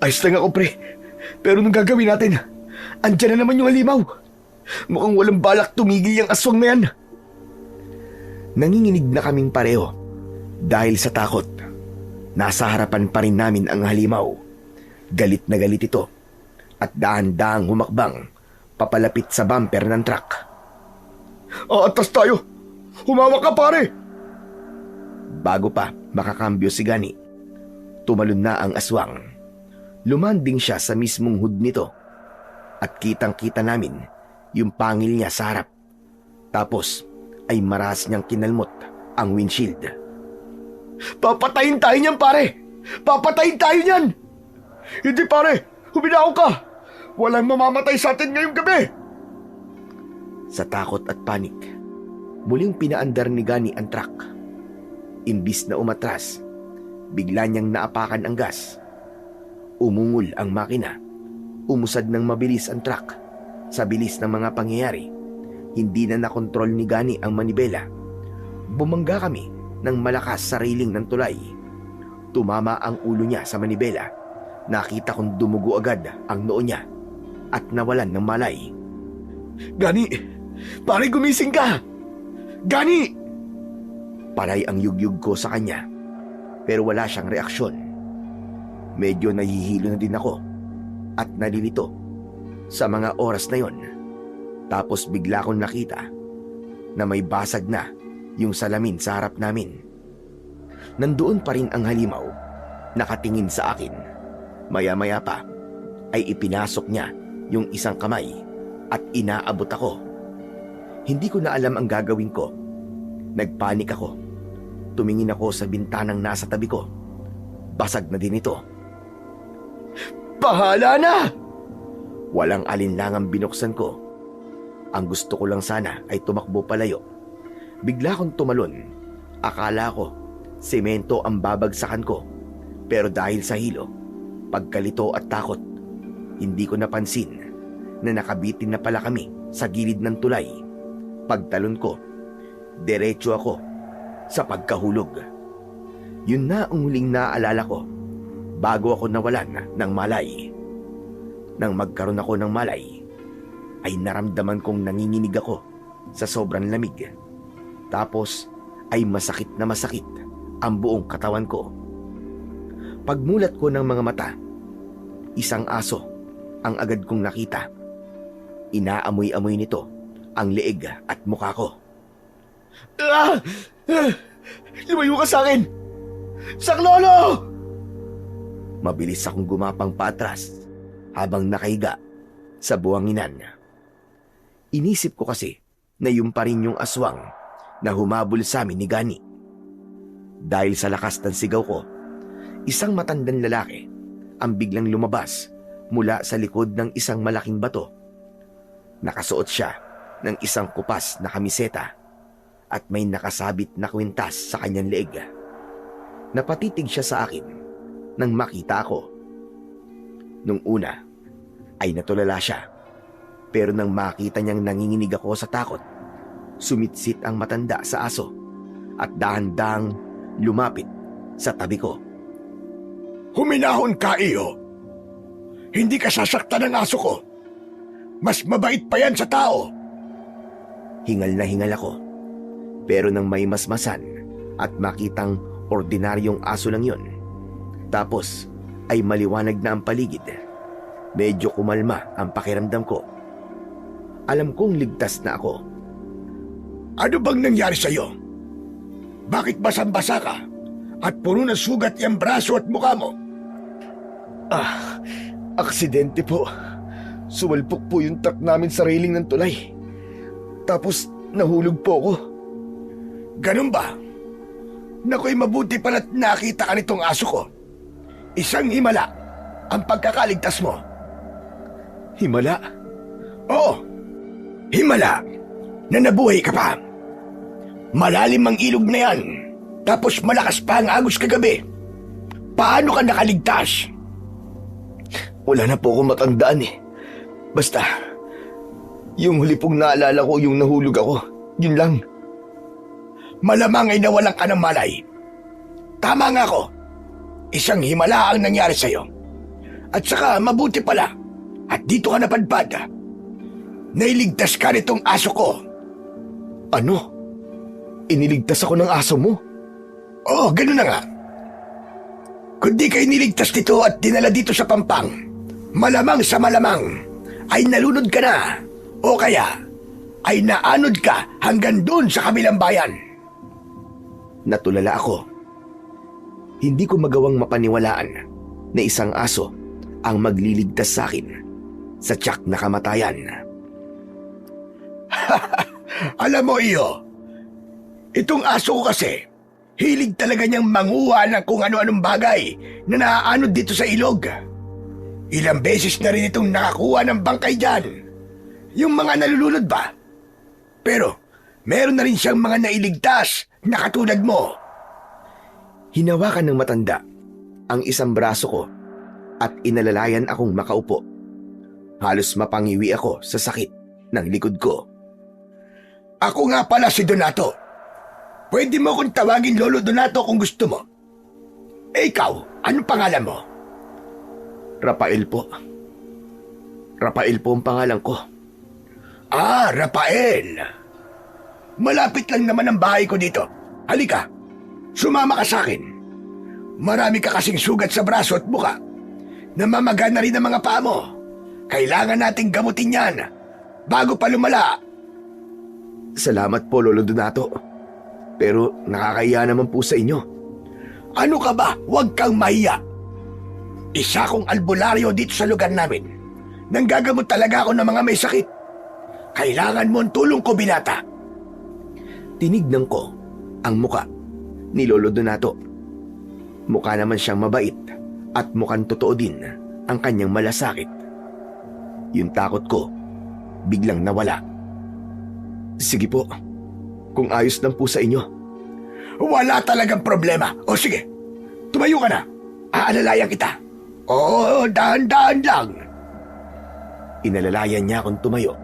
Ayos lang ako pre, pero anong gagawin natin? Andyan na naman yung halimaw. Mukhang walang balak tumigil yung aswang na yan. Nanginginig na kaming pareho dahil sa takot. Nasa harapan pa rin namin ang halimaw. Galit na galit ito at dahan-dahang humakbang papalapit sa bumper ng truck. Atas tayo! Humawak ka, pare! Bago pa makakambyo si Gani, tumalon na ang aswang. Lumanding siya sa mismong hood nito at kitang-kita namin yung pangil niya sa harap. Tapos ay maras niyang kinalmot ang windshield. Papatayin tayo niyan pare! Papatayin tayo niyan! Hindi, pare! Huminaw ka! Walang mamamatay sa atin ngayong gabi! Sa takot at panik, muling pinaandar ni Gani ang truck. Imbis na umatras, bigla niyang naapakan ang gas. Umungol ang makina. Umusad ng mabilis ang truck. Sa bilis ng mga pangyayari, hindi na nakontrol ni Gani ang manibela. Bumangga kami ng malakas sa railing ng tulay. Tumama ang ulo niya sa manibela. Nakita kong dumugo agad ang noo niya at nawalan ng malay. Gani! Pare, gumising ka! Gani! Paray ang yugyug ko sa kanya, pero wala siyang reaksyon. Medyo nahihilo na din ako at nalilito sa mga oras na yon. Tapos bigla kong nakita na may basag na yung salamin sa harap namin. Nandoon pa rin ang halimaw, nakatingin sa akin. Maya-maya pa ay ipinasok niya yung isang kamay at inaabot ako. Hindi ko na alam ang gagawin ko. Nagpanik ako. Tumingin ako sa bintanang nasa tabi ko. Basag na din ito. Bahala na! Walang alinlangang binuksan ko. Ang gusto ko lang sana ay tumakbo palayo. Bigla kong tumalon. Akala ko, semento ang babagsakan ko. Pero dahil sa hilo, pagkalito at takot, Hindi ko napansin na nakabitin na pala kami sa gilid ng tulay. Pagtalon ko, diretso ako sa pagkahulog. Yun na ang huling naaalala ko bago ako nawalan ng malay. Nang magkaroon ako ng malay, ay naramdaman kong nanginginig ako sa sobrang lamig. Tapos ay masakit na masakit ang buong katawan ko. Pagmulat ko ng mga mata, isang aso ang agad kong nakita. Inaamoy-amoy nito ang leeg at mukha ko. Lumayo ka sa akin! Saklolo! Mabilis akong gumapang paatras habang nakahiga sa buwanginan. Inisip ko kasi na yun pa rin yung aswang na humabol sa amin ni Gani. Dahil sa lakas ng sigaw ko, isang matandang lalaki ang biglang lumabas mula sa likod ng isang malaking bato. Nakasuot siya ng isang kupas na kamiseta at may nakasabit na kwintas sa kanyang leeg. Napatitig siya sa akin nang makita ako. Nung una ay natulala siya, pero nang makita niyang nanginginig ako sa takot, sumitsit ang matanda sa aso at dahan-dahang lumapit sa tabi ko. Huminahon ka, iyo. Hindi ka sasaktan ng aso ko. Mas mabait pa yan sa tao. Hingal na hingal ako, pero nang may masmasan at makitang ordinaryong aso lang yun, tapos ay maliwanag na ang paligid, medyo kumalma ang pakiramdam ko. Alam kong ligtas na ako. Ano bang nangyari sa'yo? Bakit basang-basa ka? At puro na sugat yung braso at mukha mo? Aksidente po. Sumalpok po yung truck namin sa railing ng tulay. Tapos nahulog po ako. Ganun ba? Nako'y mabuti pala't nakita ka nitong aso ko. Isang himala ang pagkakaligtas mo. Himala? Oo, himala na nabuhay ka pa. Malalim ang ilog na yan, tapos malakas pa ang agos kagabi. Paano ka nakaligtas? Wala na po akong matandaan eh. Basta, yung huli pong naalala ko yung nahulog ako. Yun lang. Malamang ay nawalan ka ng malay. Tama nga ako. Isang himala ang nangyari sa'yo. At saka mabuti pala. At dito ka napadpad. Nailigtas ka nitong aso ko. Ano? Iniligtas ako ng aso mo? Oo, ganun na nga. Kung di ka iniligtas dito at dinala dito sa Pampang, malamang sa malamang ay nalunod ka na. O kaya ay naanod ka hanggang doon sa kabilang bayan. Natulala ako. Hindi ko magawang mapaniwalaan na isang aso ang magliligtas sa akin sa tiyak na kamatayan. Alam mo, iyo, itong aso ko kasi, hilig talaga niyang manguha ng kung ano-anong bagay na naaanod dito sa ilog. Ilang beses na rin itong nakakuha ng bangkay dyan. Yung mga nalulunod ba? Pero meron na rin siyang mga nailigtas na katulad mo. Hinawakan ng matanda ang isang braso ko at inalalayan akong makaupo. Halos mapangiwi ako sa sakit ng likod ko. Ako nga pala si Donato. Pwede mo akong tawagin Lolo Donato kung gusto mo. Eh ikaw, anong pangalan mo? Rafael po. Rafael po ang pangalan ko. Ah, Rafael. Malapit lang naman ang bahay ko dito. Halika, sumama ka sa akin. Marami ka kasing sugat sa braso at buka. Namamaga na rin ang mga paa mo. Kailangan nating gamutin yan bago pa lumala. Salamat po, Lolo Donato. Pero nakakahiya naman po sa inyo. Ano ka ba? Huwag kang mahiya. Isa kong albularyo dito sa lugar namin. Nanggagamot talaga ako ng mga may sakit. Kailangan mo ang tulong ko, binata. Tinignan ko ang muka ni Lolo Donato. Mukha naman siyang mabait at mukhang totoo din ang kanyang malasakit. Yung takot ko, biglang nawala. Sige po, kung ayos lang po sa inyo. Wala talagang problema. O sige, tumayo ka na. Aalalayan kita. Oo, dahan-dahan lang. Inalalayan niya akong tumayo.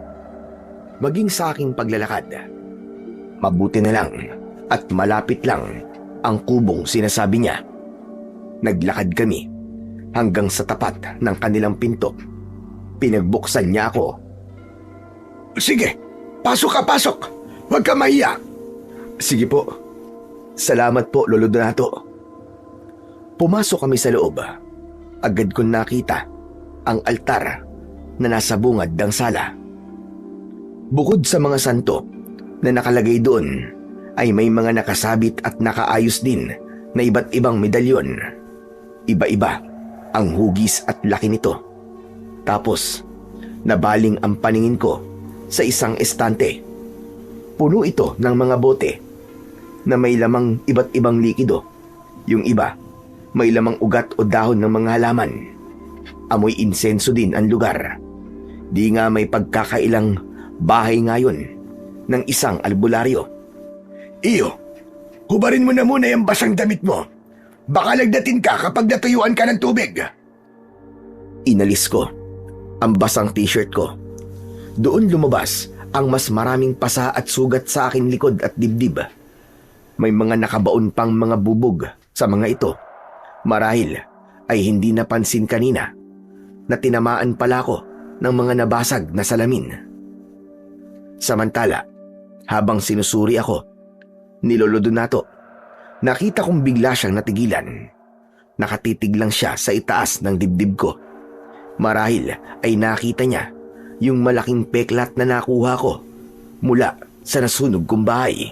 Maging sa aking paglalakad. Mabuti na lang at malapit lang ang kubong sinasabi niya. Naglakad kami hanggang sa tapat ng kanilang pinto. Pinagbuksan niya ako. Sige, pasok ka, pasok. Huwag ka mahiya. Sige po. Salamat po, Lolo Donato. Pumasok kami sa loob. Agad kong nakita ang altar na nasa bungad ng sala. Bukod sa mga santo na nakalagay doon, ay may mga nakasabit at nakaayos din na iba't ibang medalyon. Iba-iba ang hugis at laki nito. Tapos, nabaling ang paningin ko sa isang estante. Puno ito ng mga bote na may lamang iba't ibang likido. Yung iba, may lamang ugat o dahon ng mga halaman. Amoy insenso din ang lugar. Di nga may pagkakailang bahay ngayon ng isang albularyo. Iyo, hubarin mo na muna yung basang damit mo. Baka lagdatin ka kapag natuyuan ka ng tubig. Inalis ko ang basang t-shirt ko. Doon lumabas ang mas maraming pasa at sugat sa aking likod at dibdib. May mga nakabaon pang mga bubog sa mga ito. Marahil ay hindi napansin kanina na tinamaan pala ko ng mga nabasag na salamin. Samantala, habang sinusuri ako ni Lolo Donato, nakita kong bigla siyang natigilan. Nakatitig lang siya sa itaas ng dibdib ko. Marahil ay nakita niya yung malaking peklat na nakuha ko mula sa nasunog kong bahay.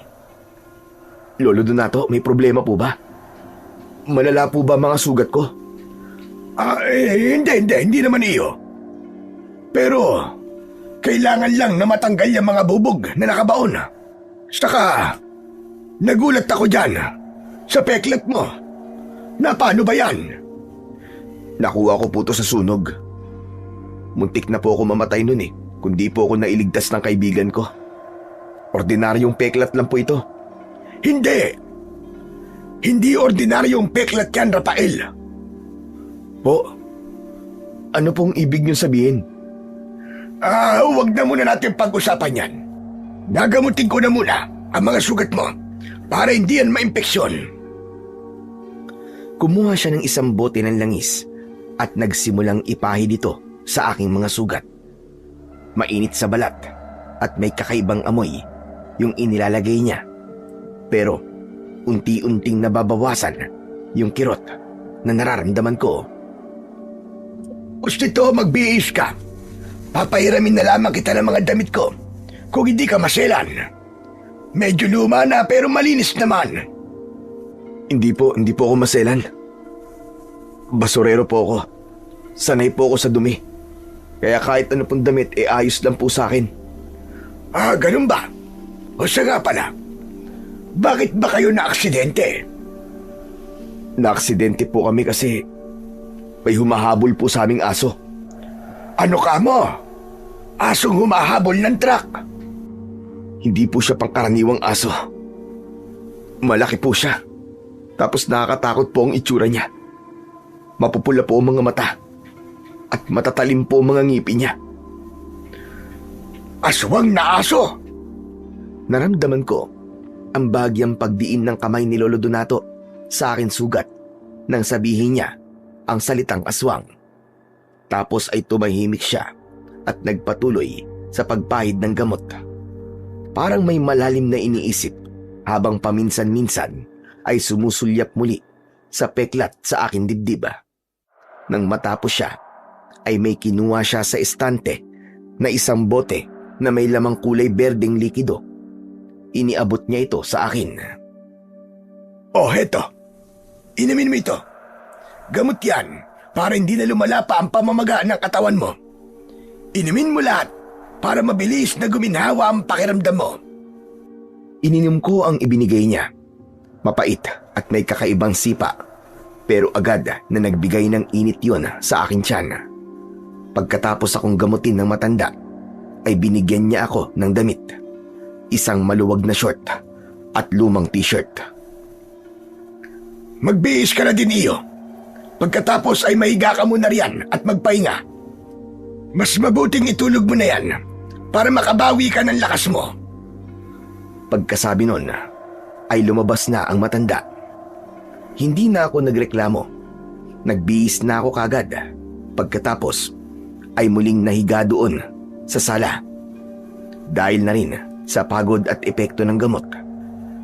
Lolo Donato, may problema po ba? Malala po ba mga sugat ko? Hindi naman iyo. Pero, kailangan lang na matanggal yung mga bubog na nakabaon. Saka, nagulat ako dyan sa peklat mo. Na paano ba yan? Nakuha ko po to sa sunog. Muntik na po ako mamatay nun kundi po ako nailigtas ng kaibigan ko. Ordinaryong peklat lang po ito. Hindi ordinaryong peklat yan, Rafael. Po, ano pong ibig niyong sabihin? Huwag na muna natin pag-usapan yan. Nagamutin ko na muna ang mga sugat mo para hindi yan maimpeksyon. Kumuha siya ng isang bote ng langis at nagsimulang ipahid ito sa aking mga sugat. Mainit sa balat at may kakaibang amoy yung inilalagay niya. Pero unti-unting nababawasan yung kirot na nararamdaman ko. Gusto magbihis ka. Papahiramin na lamang kita ng mga damit ko kung hindi ka maselan. Medyo luma na pero malinis naman. Hindi po ako maselan. Basurero po ako. Sanay po ako sa dumi. Kaya kahit ano pong damit, ayos lang po sa akin. Ganun ba? O siya nga pala, bakit ba kayo na-aksidente? Na-aksidente po kami kasi may humahabol po sa aming aso. Ano ka mo? Asong humahabol ng truck? Hindi po siya pangkaraniwang aso. Malaki po siya. Tapos nakakatakot po ang itsura niya. Mapupula po ang mga mata. At matatalim po ang mga ngipin niya. Aswang na aso! Naramdaman ko ang bahagyang pagdiin ng kamay ni Lolo Donato sa akin sugat nang sabihin niya ang salitang aswang. Tapos ay tumahimik siya at nagpatuloy sa pagpahid ng gamot. Parang may malalim na iniisip habang paminsan-minsan ay sumusulyap muli sa peklat sa akin dibdib. Nang matapos siya, ay may kinuha siya sa estante na isang bote na may lamang kulay berdeng likido. Iniabot niya ito sa akin. Heto. Inumin mo ito. Gamot yan para hindi na lumala pa ang pamamaga ng katawan mo. Inumin mo lahat para mabilis na guminhawa ang pakiramdam mo. Ininom ko ang ibinigay niya. Mapait at may kakaibang sipa. Pero agad na nagbigay ng init yon sa aking tiyan. Pagkatapos akong gamutin ng matanda, ay binigyan niya ako ng damit. Isang maluwag na short at lumang t-shirt. Magbihis ka na din iyo. Pagkatapos ay mahiga ka muna riyan at magpahinga. Mas mabuting itulog mo na yan para makabawi ka ng lakas mo. Pagkasabi nun, ay lumabas na ang matanda. Hindi na ako nagreklamo. Nagbihis na ako kagad. Pagkatapos, ay muling nahiga doon sa sala. Dahil na rin sa pagod at epekto ng gamot,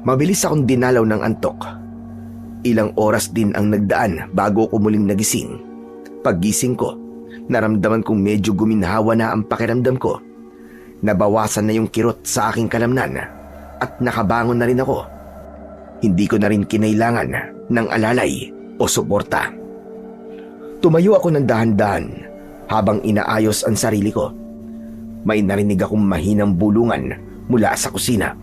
mabilis akong dinalaw ng antok. Ilang oras din ang nagdaan bago ko muling nagising. Paggising ko, naramdaman kong medyo guminhawa na ang pakiramdam ko. Nabawasan na yung kirot sa aking kalamnan at nakabangon na rin ako. Hindi ko na rin kinailangan ng alalay o suporta. Tumayo ako ng dahan-dahan habang inaayos ang sarili ko. May narinig akong mahinang bulungan mula sa kusina.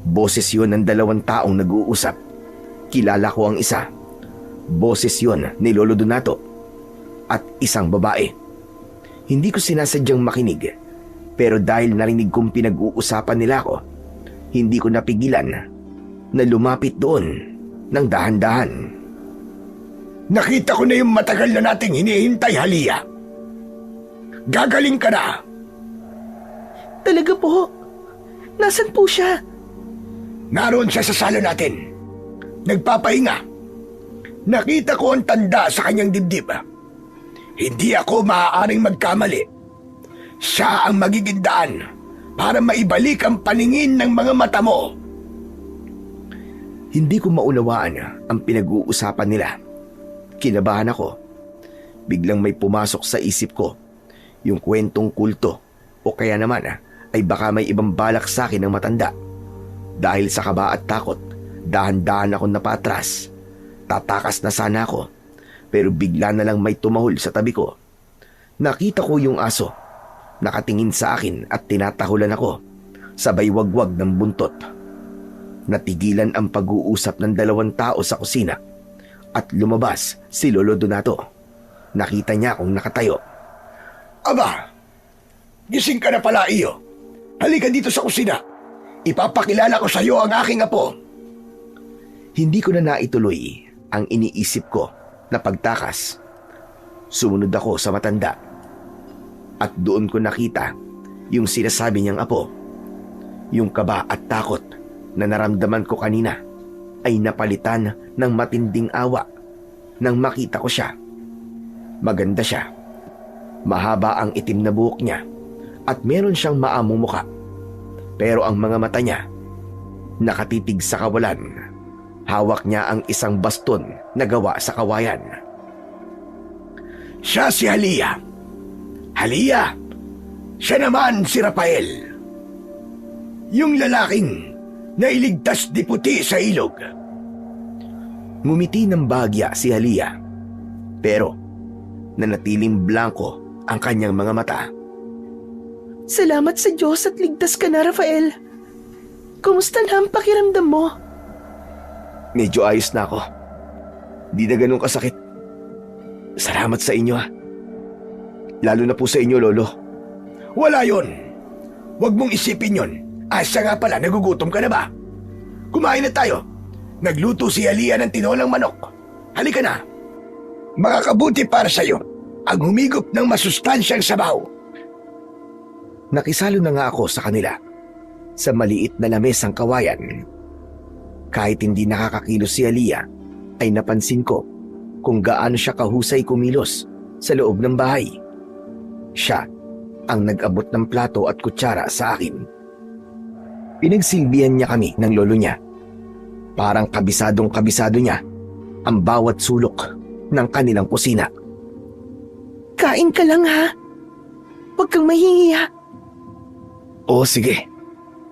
Boses yun ng 2 taong nag-uusap. Kilala ko ang isa. Boses yun ni Lolo Donato at isang babae. Hindi ko sinasadyang makinig, pero dahil narinig kong pinag-uusapan nila ako, hindi ko napigilan na lumapit doon ng dahan-dahan. Nakita ko na yung matagal na nating hinihintay, Halia. Gagaling ka na. Talaga po? Nasaan po siya? Naroon siya sa sala natin. Nagpapahinga. Nakita ko ang tanda sa kanyang dibdib. Hindi ako maaaring magkamali. Siya ang magiging daan para maibalik ang paningin ng mga mata mo. Hindi ko maunawaan ang pinag-uusapan nila. Kinabahan ako. Biglang may pumasok sa isip ko. Yung kwentong kulto o kaya naman ay baka may ibang balak sa akin ng matanda. Dahil sa kaba at takot, dahan-dahan ako napatras. Tatakas na sana ako, pero bigla na lang may tumahol sa tabi ko. Nakita ko yung aso, nakatingin sa akin at tinatahulan ako, sabay wagwag ng buntot. Natigilan ang pag-uusap ng 2 tao sa kusina at lumabas si Lolo Donato. Nakita niya akong nakatayo. Aba, gising ka na pala, iyo. Halika dito sa kusina. Ipapakilala ko sa iyo ang aking apo. Hindi ko na naituloy ang iniisip ko na pagtakas. Sumunod ako sa matanda. At doon ko nakita yung sinasabi niyang apo. Yung kaba at takot na naramdaman ko kanina ay napalitan ng matinding awa nang makita ko siya. Maganda siya. Mahaba ang itim na buhok niya at meron siyang maamong muka. Pero ang mga mata niya, nakatitig sa kawalan. Hawak niya ang isang baston na gawa sa kawayan. Siya si Halia. Halia, siya naman si Rafael. Yung lalaking nailigtas ni Puti sa ilog. Ngumiti ng bahagya si Halia. Pero nanatiling blanko ang kanyang mga mata. Salamat sa Diyos at ligtas ka na, Rafael. Kumusta na ang pakiramdam mo? Medyo ayos na ako. Di na ganun kasakit. Salamat sa inyo, ha. Lalo na po sa inyo, Lolo. Wala yon. Huwag mong isipin yon. Asa nga pala, nagugutom ka na ba? Kumain na tayo. Nagluto si Halia ng tinolang manok. Halika na. Makakabuti para sa'yo ang humigop ng masustansyang sabaw. Nakisalo na nga ako sa kanila sa maliit na lamesang kawayan. Kahit hindi nakakakilos si Halia, ay napansin ko kung gaano siya kahusay kumilos sa loob ng bahay. Siya ang nag-abot ng plato at kutsara sa akin. Pinagsilbihan niya kami ng lolo niya. Parang kabisadong-kabisado niya ang bawat sulok ng kanilang kusina. Kain ka lang, ha? Huwag kang mahihiya. Oo, sige.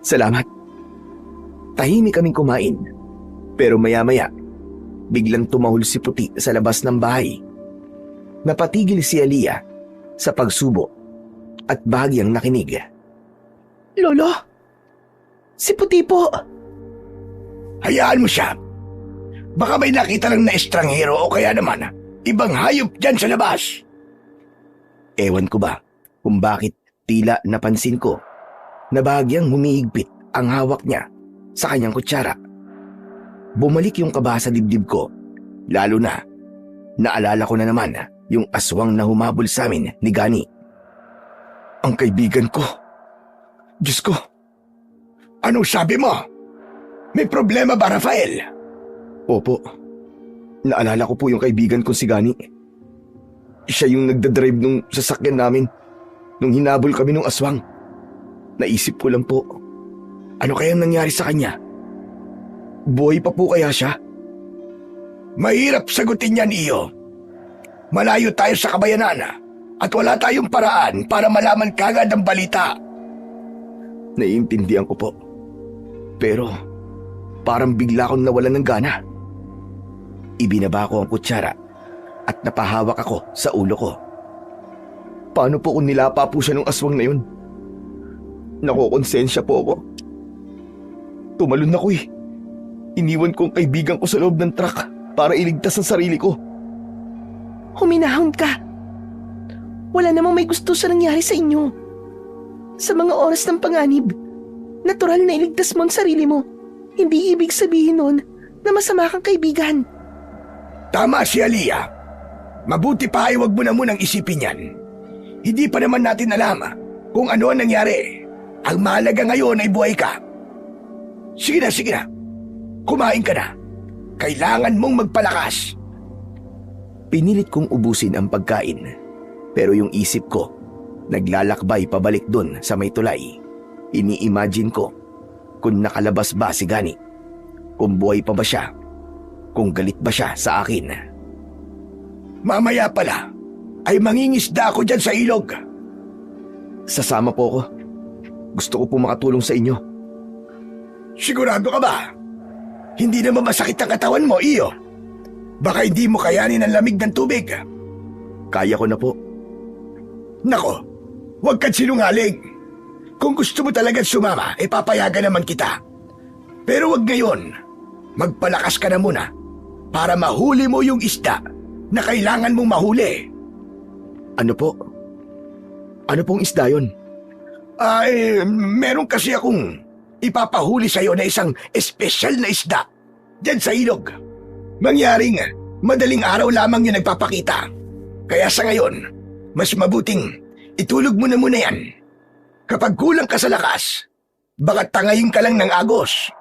Salamat. Tahimik kaming kumain. Pero maya-maya, biglang tumahol si Puti sa labas ng bahay. Napatigil si Halia sa pagsubo at bahagyang nakinig. Lolo, si Puti po. Hayaan mo siya. Baka may nakita lang na estranghero o kaya naman ibang hayop dyan sa labas. Ewan ko ba kung bakit tila napansin ko na bahagyang humihigpit ang hawak niya sa kanyang kutsara. Bumalik yung kaba sa dibdib ko, lalo na naalala ko na naman yung aswang na humabol sa amin ni Gani. Ang kaibigan ko. Diyos ko. Anong sabi mo? May problema ba, Rafael? Opo. Naalala ko po yung kaibigan kong si Gani. Siya yung nagdadrive nung sasakyan namin nung hinabol kami nung aswang. Naisip ko lang po, ano kayang nangyari sa kanya? Buhay pa po kaya siya? Mahirap sagutin yan, Iyo. Malayo tayo sa kabayanan at wala tayong paraan para malaman kagad ang balita. Naiintindihan ko po. Pero parang bigla akong nawalan ng gana. Ibinaba ko ang kutsara at napahawak ako sa ulo ko. Paano po kung nilapa po siya ng aswang na yun? Nakokonsensya po ako. Tumalon ako eh. Iniwan ko ang kaibigan ko sa loob ng truck para iligtas ang sarili ko. Huminahon ka. Wala namang may gusto sa nangyari sa inyo. Sa mga oras ng panganib, natural na iligtas mo ang sarili mo. Hindi ibig sabihin nun na masama kang kaibigan. Tama si Aliyah. Mabuti pa ay wag mo na munang isipin yan. Hindi pa naman natin alam kung ano ang nangyari. Ang mahalaga ngayon ay buhay ka. Sige na. Kumain ka na. Kailangan mong magpalakas. Pinilit kong ubusin ang pagkain. Pero yung isip ko, naglalakbay pabalik dun sa may tulay. Ini-imagine ko kung nakalabas ba si Gani. Kung buhay pa ba siya. Kung galit ba siya sa akin. Mamaya pala ay mangingisda ako dyan sa ilog. Sasama po ako. Gusto ko po makatulong sa inyo. Sigurado ka ba? Hindi naman masakit ang katawan mo, Iyo. Baka hindi mo kayanin ang lamig ng tubig. Kaya ko na po. Nako, huwag kang sinungaling. Kung gusto mo talagang sumama, papayagan naman kita. Pero wag ngayon. Magpalakas ka na muna para mahuli mo yung isda na kailangan mong mahuli. Ano po? Ano pong isda yun? Meron kasi akong ipapahuli sa'yo na isang espesyal na isda dyan sa ilog. Mangyaring madaling araw lamang yung nagpapakita. Kaya sa ngayon, mas mabuting itulog mo na muna yan. Kapag kulang ka sa lakas, baka tangayin ka lang ng agos.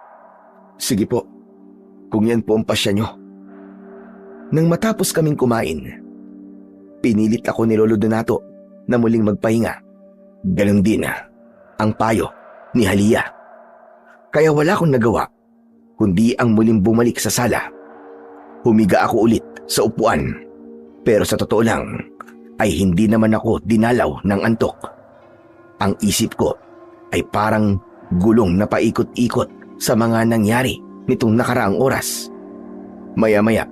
Sige po, kung yan po ang pasya nyo. Nang matapos kaming kumain, pinilit ako ni Lolo Donato na muling magpahinga. Ganon din ang payo ni Aliyah. Kaya wala akong nagawa, kundi ang muling bumalik sa sala. Humiga ako ulit sa upuan, pero sa totoo lang ay hindi naman ako dinalaw ng antok. Ang isip ko ay parang gulong na paikot-ikot sa mga nangyari nitong nakaraang oras. Maya-maya,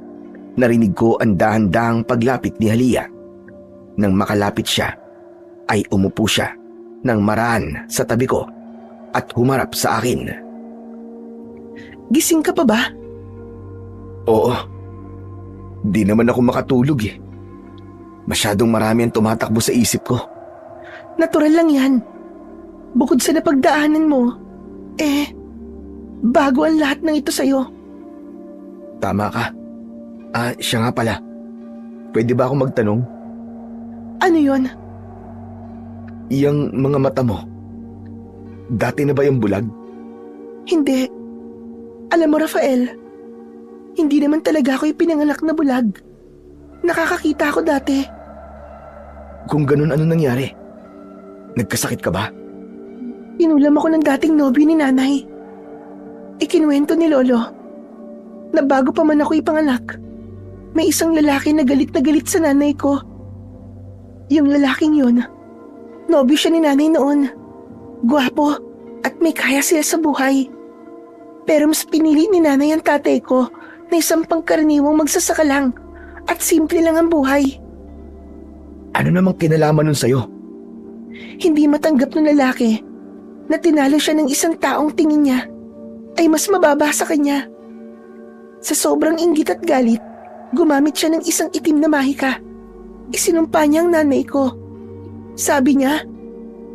narinig ko ang dahan-dahang paglapit ni Aliyah. Nang makalapit siya, ay umupo siya ng maraan sa tabi ko at humarap sa akin. Gising ka pa ba? Oo. Di naman ako makatulog eh. Masyadong marami ang tumatakbo sa isip ko. Natural lang yan. Bukod sa napagdaanan mo, bago ang lahat ng ito sa'yo. Tama ka. Siya nga pala. Pwede ba ako magtanong? Ano yon? Iyang mga mata mo, dati na ba yung bulag? Hindi. Alam mo, Rafael, hindi naman talaga ako ipinanganak na bulag. Nakakakita ako dati. Kung ganun, ano nangyari? Nagkasakit ka ba? Inulam ako ng dating nobyo ni nanay. Ikinuwento ni Lolo na bago pa man ako ipanganak, may isang lalaki na galit sa nanay ko. Yung lalaking yun, nobyo siya ni nanay noon. Gwapo at may kaya sila sa buhay. Pero mas pinili ni nanay ang tatay ko na isang pangkaraniwang magsasaka lang at simple lang ang buhay. Ano namang kinalaman nun sa'yo? Hindi matanggap ng lalaki na tinalo siya ng isang taong tingin niya ay mas mababa sa kanya. Sa sobrang inggit at galit, gumamit siya ng isang itim na mahika. Isinumpa niya ang nanay ko. Sabi niya,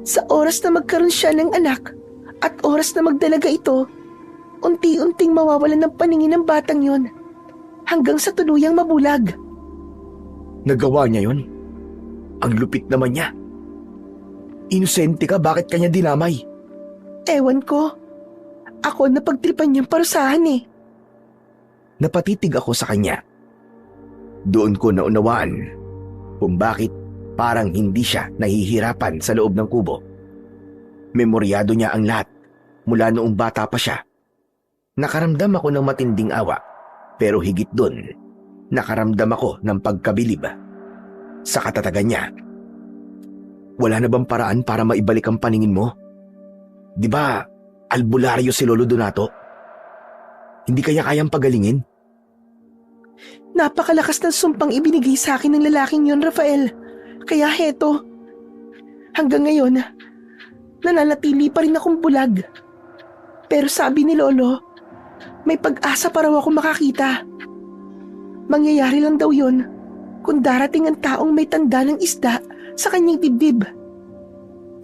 sa oras na magkaroon siya ng anak at oras na magdalaga ito, unti-unting mawawalan ng paningin ng batang yon hanggang sa tuluyang mabulag. Nagawa niya yon? Ang lupit naman niya. Inosente ka, bakit kanya dinamay? Ewan ko. Ako napagtripan niyang parusahan eh. Napatitig ako sa kanya. Doon ko naunawaan kung bakit parang hindi siya nahihirapan sa loob ng kubo. Memoryado niya ang lahat mula noong bata pa siya. Nakaramdam ako ng matinding awa, pero higit doon, nakaramdam ako ng pagkabilib sa katatagan niya. Wala na bang paraan para maibalik ang paningin mo? Di ba, albularyo si Lolo Donato? Hindi kaya kayang pagalingin? Napakalakas ng sumpang ibinigay sa akin ng lalaking yon, Rafael. Kaya heto, hanggang ngayon, nananatili pa rin akong bulag. Pero sabi ni Lolo, may pag-asa pa raw ako makakita. Mangyayari lang daw yon kung darating ang taong may tanda ng isda sa kanyang dibdib.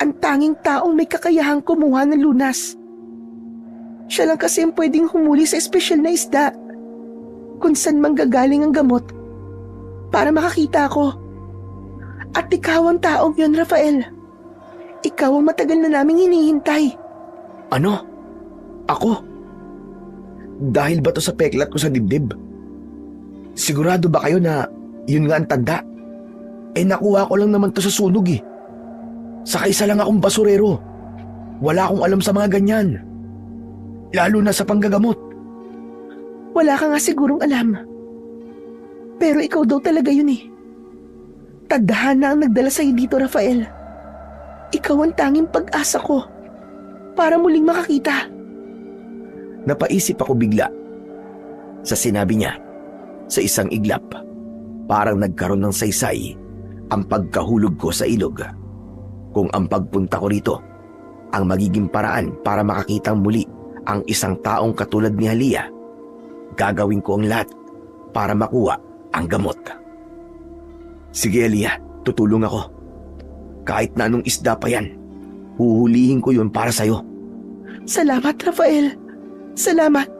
Ang tanging taong may kakayahang kumuha ng lunas. Siya lang kasi ang pwedeng humuli sa espesyal na isda kung saan manggagaling ang gamot para makakita ko. At ikaw ang taong yun, Rafael. Ikaw ang matagal na naming hinihintay. Ano? Ako? Dahil ba to sa peklat ko sa dibdib? Sigurado ba kayo na yun nga ang tanda? Nakuha ko lang naman to sa sunog eh. Saka isa lang akong basurero. Wala akong alam sa mga ganyan. Lalo na sa panggagamot. Wala ka nga sigurong alam. Pero ikaw daw talaga yun eh. Tadhana ang nagdala sa'yo dito, Rafael. Ikaw ang tanging pag-asa ko para muling makakita. Napaisip ako bigla sa sinabi niya. Sa isang iglap, parang nagkaroon ng saysay ang pagkahulog ko sa ilog. Kung ang pagpunta ko rito ang magiging paraan para makakitang muli ang isang taong katulad ni Halia, gagawin ko ang lahat para makuha ang gamot. Sige Halia, tutulong ako. Kahit na anong isda pa yan, huhulihin ko yun para sa'yo. Salamat, Rafael. Salamat.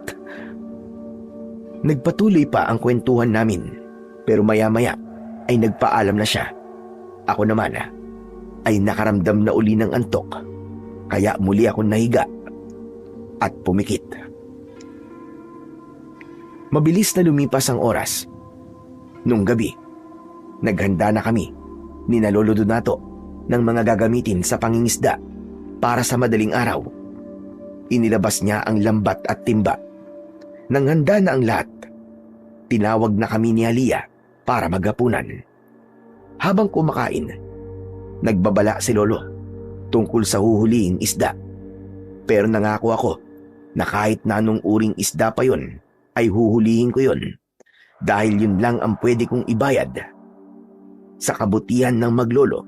Nagpatuloy pa ang kwentuhan namin, pero maya-maya ay nagpaalam na siya. Ako naman ay nakaramdam na uli ng antok, kaya muli akong nahiga at pumikit. Mabilis na lumipas ang oras. Nung gabi, naghanda na kami ni na Lolo Donato ng mga gagamitin sa pangingisda para sa madaling araw. Inilabas niya ang lambat at timba. Nang handa na ang lahat, tinawag na kami ni Halia para maghapunan. Habang kumakain, nagbabala si Lolo tungkol sa huhuliing isda. Pero nangako ako na kahit na anong uring isda pa yon, ay huhulihin ko yon dahil yun lang ang pwede kong ibayad sa kabutihan ng maglolo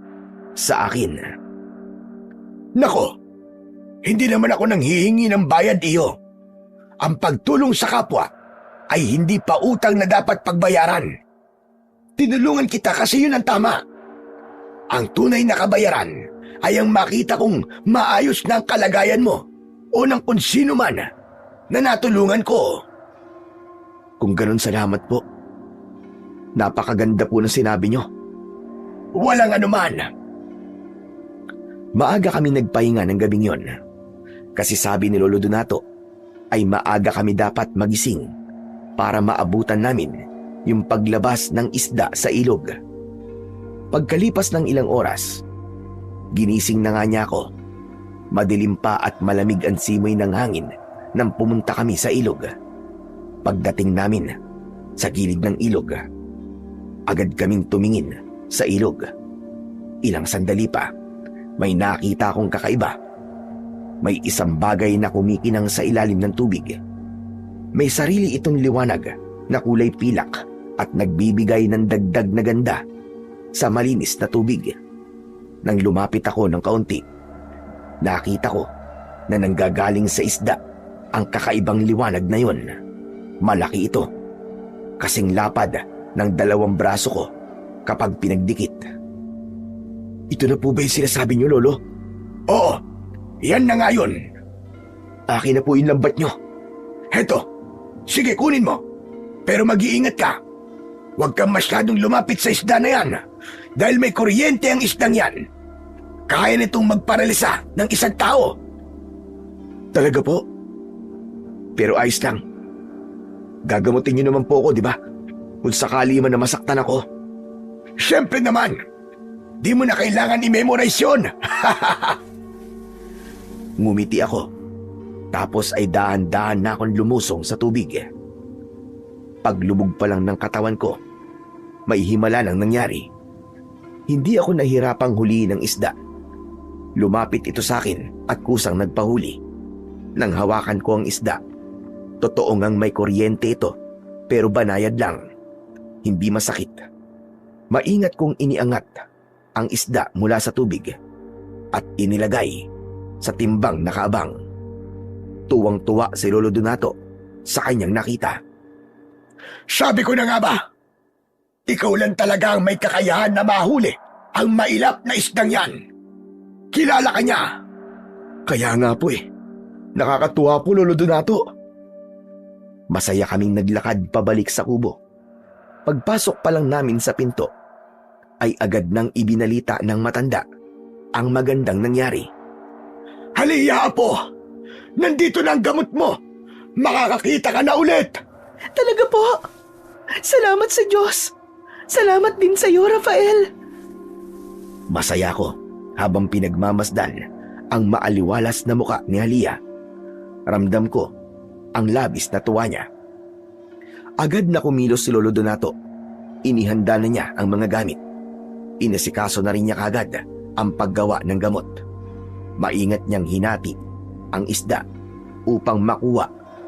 sa akin. Nako, hindi naman ako nang hihingi ng bayad iyo. Ang pagtulong sa kapwa ay hindi pa utang na dapat pagbayaran. Tinulungan kita kasi yun ang tama. Ang tunay na kabayaran ay ang makita kong maayos na ang kalagayan mo o ng kung sino man na natulungan ko. Kung ganun, salamat po. Napakaganda po ng sinabi nyo. Walang anuman. Maaga kami nagpahinga ng gabing yon. Kasi sabi ni Lolo Donato, ay maaga kami dapat magising para maabutan namin yung paglabas ng isda sa ilog. Pagkalipas ng ilang oras, ginising na nga niya ako. Madilim pa at malamig ang simoy ng hangin nang pumunta kami sa ilog. Pagdating namin sa gilid ng ilog, agad kaming tumingin sa ilog. Ilang sandali pa, may nakita akong kakaiba. May isang bagay na kumikinang sa ilalim ng tubig. May sarili itong liwanag na kulay pilak at nagbibigay ng dagdag na ganda sa malinis na tubig. Nang lumapit ako ng kaunti, nakita ko na nanggagaling sa isda ang kakaibang liwanag na yon. Malaki ito, kasing lapad ng 2 braso ko kapag pinagdikit. Ito na po ba yung sinasabi niyo, Lolo? Oo, yan na nga yun. Akin na po yung lambat niyo. Heto, sige kunin mo. Pero mag-iingat ka. Huwag kang masyadong lumapit sa isda na yan dahil may kuryente ang isdang yan. Kaya nitong magparalisa ng isang tao. Talaga po? Pero ayos lang. Gagamutin niyo naman po ako, di ba? Kung sakali man na masaktan ako. Siyempre naman. Di mo na kailangan i-memorize yun. Ngumiti ako. Tapos ay dahan-dahan na akong lumusong sa tubig. Paglubog pa lang ng katawan ko, may himala nang nangyari. Hindi ako nahirapang huliin ng isda. Lumapit ito sa akin at kusang nagpahuli. Nang hawakan ko ang isda, totoo ngang may kuryente ito, pero banayad lang. Hindi masakit. Maingat kong iniangat ang isda mula sa tubig at inilagay sa timbang na kaabang. Tuwang-tuwa si Lolo Donato sa kanyang nakita. Sabi ko na nga ba? Ikaw lang talaga ang may kakayahan na mahuli ang mailap na isdang yan. Kilala ka niya. Kaya nga po eh. Nakakatuwa po, Lolo Donato. Masaya kaming naglakad pabalik sa kubo. Pagpasok pa lang namin sa pinto, ay agad nang ibinalita ng matanda ang magandang nangyari. Haliya po! Nandito na ang gamot mo! Makakakita ka na ulit! Talaga po? Salamat sa Diyos. Salamat din sa iyo, Rafael. Masaya ko habang pinagmamasdan ang maaliwalas na muka ni Halia. Ramdam ko ang labis na tuwa niya. Agad na kumilos si Lolo Donato. Inihanda na niya ang mga gamit. Inasikaso na rin niya kagad ang paggawa ng gamot. Maingat niyang hinati ang isda upang makuha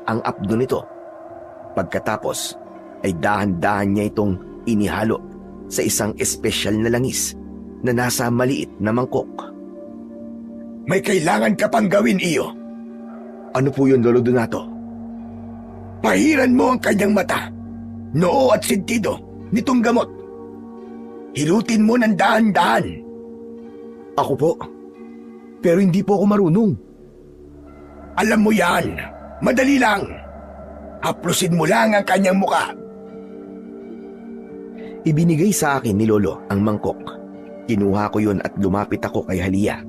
ang apdo nito. Pagkatapos ay dahan-dahan niya itong inihalo sa isang espesyal na langis na nasa maliit na mangkok. May kailangan ka pang gawin, iyo. Ano po yun, Lolo Donato? Pahiran mo ang kanyang mata, noo at sentido nitong gamot. Hilutin mo ng dahan-dahan. Ako po? Pero hindi po ako marunong. Alam mo yan. Madali lang. Haplusin mo lang ang kanyang muka. Ibinigay sa akin ni Lolo ang mangkok. Kinuha ko yun at lumapit ako kay Halia.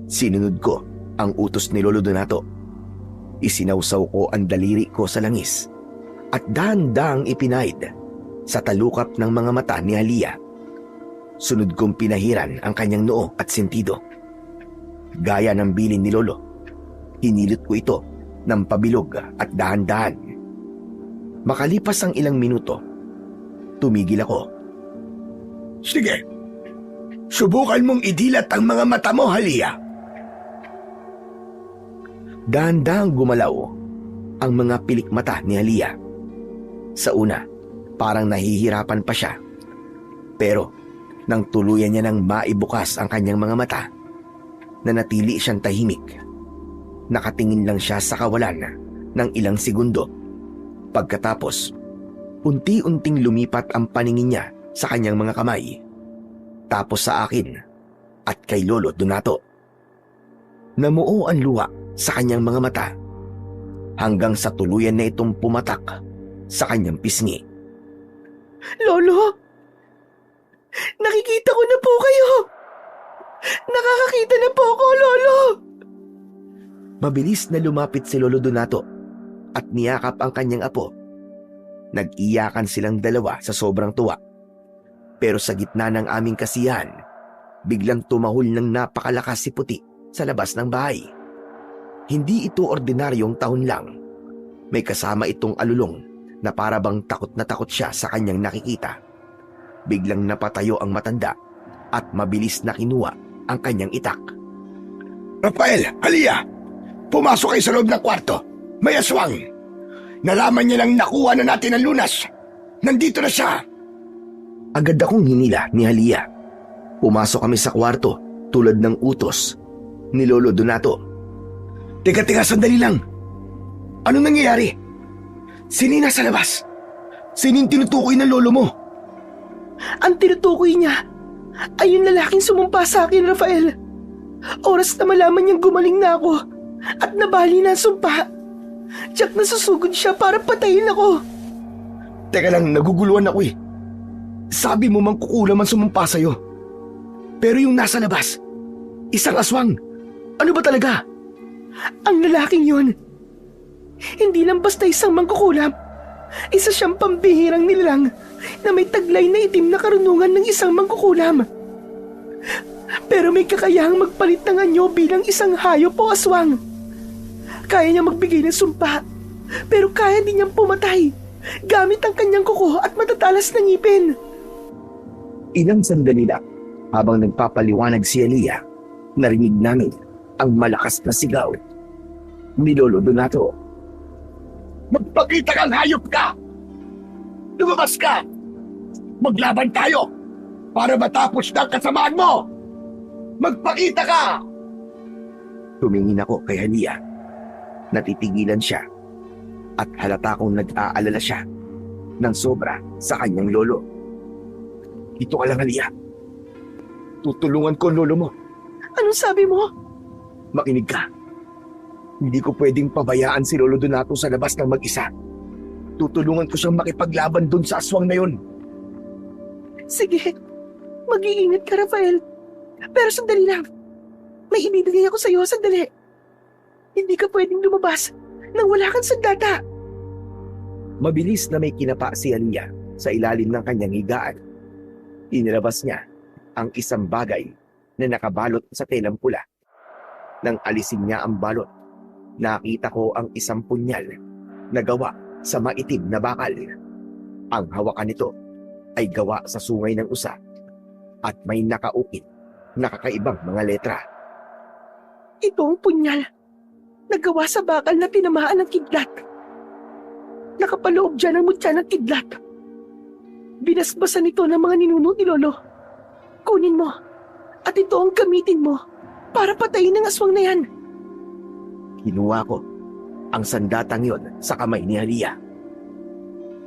Sinunod ko ang utos ni Lolo Donato. Isinawsaw ko ang daliri ko sa langis at dahan-dahang ipinaid sa talukap ng mga mata ni Halia. Sunod kong pinahiran ang kanyang noo at sentido. Gaya ng bilin ni Lolo, hinilot ko ito ng pabilog at dahan-dahan. Makalipas ang ilang minuto, tumigil ako. Sige, subukan mong idilat ang mga mata mo, Halia. Dahan-dahang gumalaw ang mga pilik mata ni Halia. Sa una, parang nahihirapan pa siya. Pero nang tuluyan niya nang maibukas ang kanyang mga mata, nanatili siyang tahimik. Nakatingin lang siya sa kawalan ng ilang segundo. Pagkatapos, unti-unting lumipat ang paningin niya sa kanyang mga kamay. Tapos sa akin at kay Lolo Donato. Namuo ang luha sa kanyang mga mata hanggang sa tuluyan na itong pumatak sa kanyang pisngi. Lolo! Nakikita ko na po kayo! Nakakakita na po ako, Lolo! Mabilis na lumapit si Lolo Donato at niyakap ang kanyang apo. Nag-iyakan silang dalawa sa sobrang tuwa. Pero sa gitna ng aming kasiyahan, biglang tumahol ng napakalakas si Puti sa labas ng bahay. Hindi ito ordinaryong taon lang. May kasama itong alulong na para bang takot na takot siya sa kanyang nakikita. Biglang napatayo ang matanda at mabilis na kinuha ang kanyang itak. Rafael, Halia! Pumasok kayo sa loob ng kwarto. May aswang. Nalaman niya lang nakuha na natin ang lunas. Nandito na siya. Agad akong hinila ni Halia. Pumasok kami sa kwarto tulad ng utos ni Lolo Donato. Teka, sandali lang. Anong nangyayari? Sino nasa labas? Sino tinutukoy ng lolo mo? Ang tinutukoy niya ay yung lalaking sumumpa sa akin, Rafael. Oras na malaman niyang gumaling na ako at nabali na ang sumpa. Tiyak nasusugod siya para patayin ako. Teka lang, naguguluhan ako eh. Sabi mo mang kukulam ang sumumpa sa'yo. Pero yung nasa labas, Isang aswang. Ano ba talaga? Ang lalaking yun, hindi lang basta isang mangkukulam. Isa siyang pambihirang nilalang na may taglay na itim na karunungan ng isang mangkukulam. Pero may kakayahang magpalit ng anyo bilang isang hayop o aswang. Kaya niya magbigay ng sumpa, pero kaya din niyang pumatay gamit ang kanyang kuko at matatalas na ngipin. Ilang sandali lang, habang nagpapaliwanag si Elia, narinig namin ang malakas na sigaw ni Lolo Donato. Magpakita kang hayop ka! Lumabas ka! Maglaban tayo para matapos na ang kasamaan mo! Magpakita ka! Tumingin ako kay Elia. Natitigilan siya at halata kong nag-aalala siya ng sobra sa kanyang lolo. Dito ka lang, Elia. Tutulungan ko ang lolo mo. Anong sabi mo? Makinig ka. Hindi ko pwedeng pabayaan si Lolo Donato sa labas ng mag-isa. Tutulungan ko siyang makipaglaban dun sa aswang na yun. Sige, mag-iingat ka, Rafael. Pero sandali lang. May ibibigay ako sa'yo, sandali. Hindi ka pwedeng lumabas nang wala kang sandata. Mabilis na may kinapa si Elia sa ilalim ng kanyang higaan. Inilabas niya ang isang bagay na nakabalot sa telang pula. Nang alisin niya ang balot, nakita ko ang isang punyal na gawa sa maitim na bakal. Ang hawakan nito ay gawa sa sungay ng usa at may nakaukit na kakaibang mga letra. Ito ang punyal. Nagawa sa bakal na tinamaan ng kidlat. Nakapaloob dyan ang mutya ng kidlat. Binasbasan ito ng mga ninuno ni Lolo. Kunin mo. At ito ang gamitin mo para patayin ang aswang na yan. Kinuha ko ang sandatang yon sa kamay ni Elia.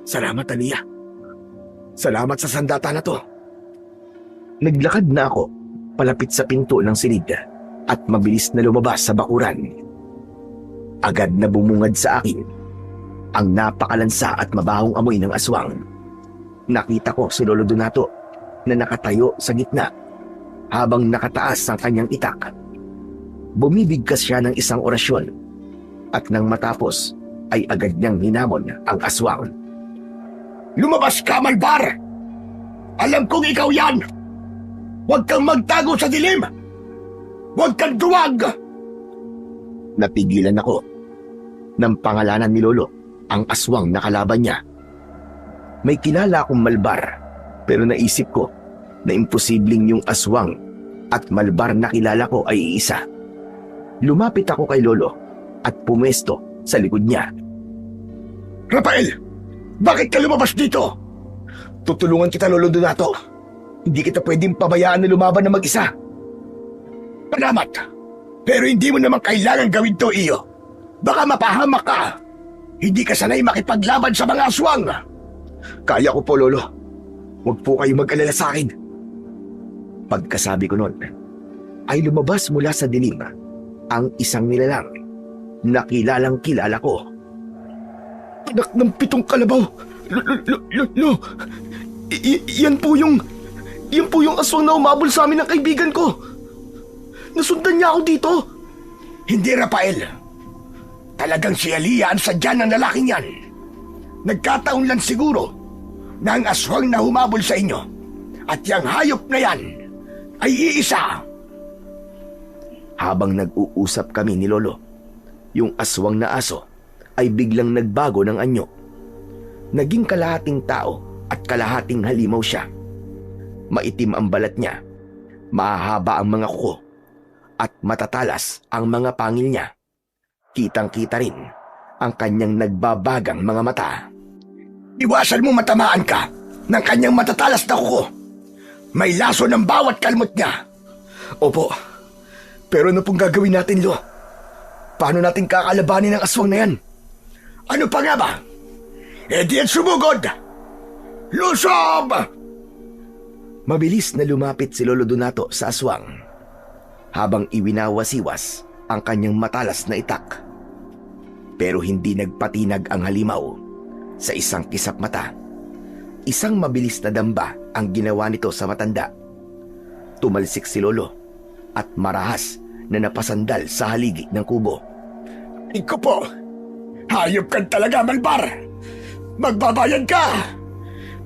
Salamat, Elia. Salamat sa sandata na to. Naglakad na ako palapit sa pinto ng silid at mabilis na lumabas sa bakuran. Agad na bumungad sa akin ang napakalansa at mabahong amoy ng aswang. Nakita ko si Lolo Donato na nakatayo sa gitna habang nakataas ang kanyang itak. Bumibigkas siya ng isang orasyon at nang matapos ay agad niyang hinamon ang aswang. Lumabas ka, Malbar! Alam kong ikaw yan! Huwag kang magtago sa dilim! Huwag kang duwag! Napigilan ako ng pangalanan ni Lolo ang aswang na kalaban niya. May kilala akong Malbar, pero naisip ko na imposibleng yung aswang at Malbar na kilala ko ay iisa. Lumapit ako kay Lolo at pumesto sa likod niya. Rafael! Bakit ka lumabas dito? Tutulungan kita, Lolo Donato. Hindi kita pwedeng pabayaan na lumaban na mag-isa. Salamat! Pero hindi mo naman kailangan gawin to, iyo. Baka mapahamak ka. Hindi ka sanay makipaglaban sa mga aswang. Kaya ko po, Lolo. Huwag po kayo mag-alala sa akin. Pagkasabi ko noon, ay lumabas mula sa dilim ang isang nilalang na kilalang kilala ko. Anak ng pitong kalabaw! Yan po yung aswang na umabol sa amin ng kaibigan ko. Nasundan niya ako dito. Hindi, Rafael. Talagang si Elia ang sadya ng lalaking yan. Nagkataon lang siguro na ang aswang na humabol sa inyo at yung hayop na yan ay iisa. Habang nag-uusap kami ni Lolo, yung aswang na aso ay biglang nagbago ng anyo. Naging kalahating tao at kalahating halimaw siya. Maitim ang balat niya, mahahaba ang mga kuko, at matatalas ang mga pangil niya. Kitang-kita rin ang kanyang nagbabagang mga mata. Iwasan mo matamaan ka ng kanyang matatalas na kuko. May laso ng bawat kalmot niya. Opo, pero ano pong gagawin natin, Lo? Paano natin kakalabanin ang aswang na yan? Ano pa nga ba? E di yan sumugod! Lusob! Mabilis na lumapit si Lolo Donato sa aswang habang iwinawasiwas ang kanyang matalas na itak. Pero hindi nagpatinag ang halimaw sa isang kisap mata. Isang mabilis na damba ang ginawa nito sa matanda. Tumalsik si Lolo at marahas na napasandal sa haligi ng kubo. Iko po! Hayop ka talaga, Malbar! Magbabayad ka!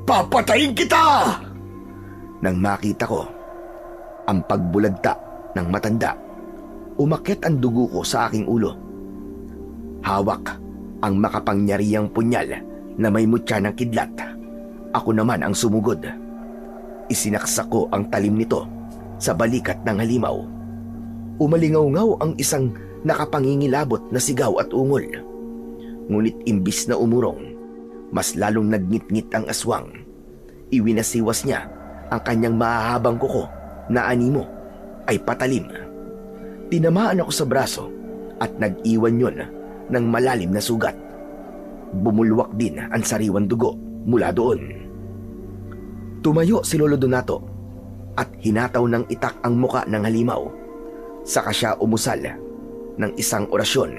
Papatayin kita! Nang makita ko ang pagbulagta ng matanda, umakyat ang dugo ko sa aking ulo. Hawak ang makapangyarihang punyal na may mutya ng kidlat. Ako naman ang sumugod. Isinaksak ko ang talim nito sa balikat ng halimaw. Umalingaw-ngaw ang isang nakapangingilabot na sigaw at ungol. Ngunit imbis na umurong, mas lalong nagngit-ngit ang aswang. Iwinasiwas niya ang kanyang mahahabang kuko na animo ay patalim. Tinamaan ako sa braso at nag-iwan yun ng malalim na sugat. Bumulwak din ang sariwang dugo mula doon. Tumayo si Lolo Donato at hinataw ng itak ang muka ng halimaw. Saka siya umusal ng isang orasyon.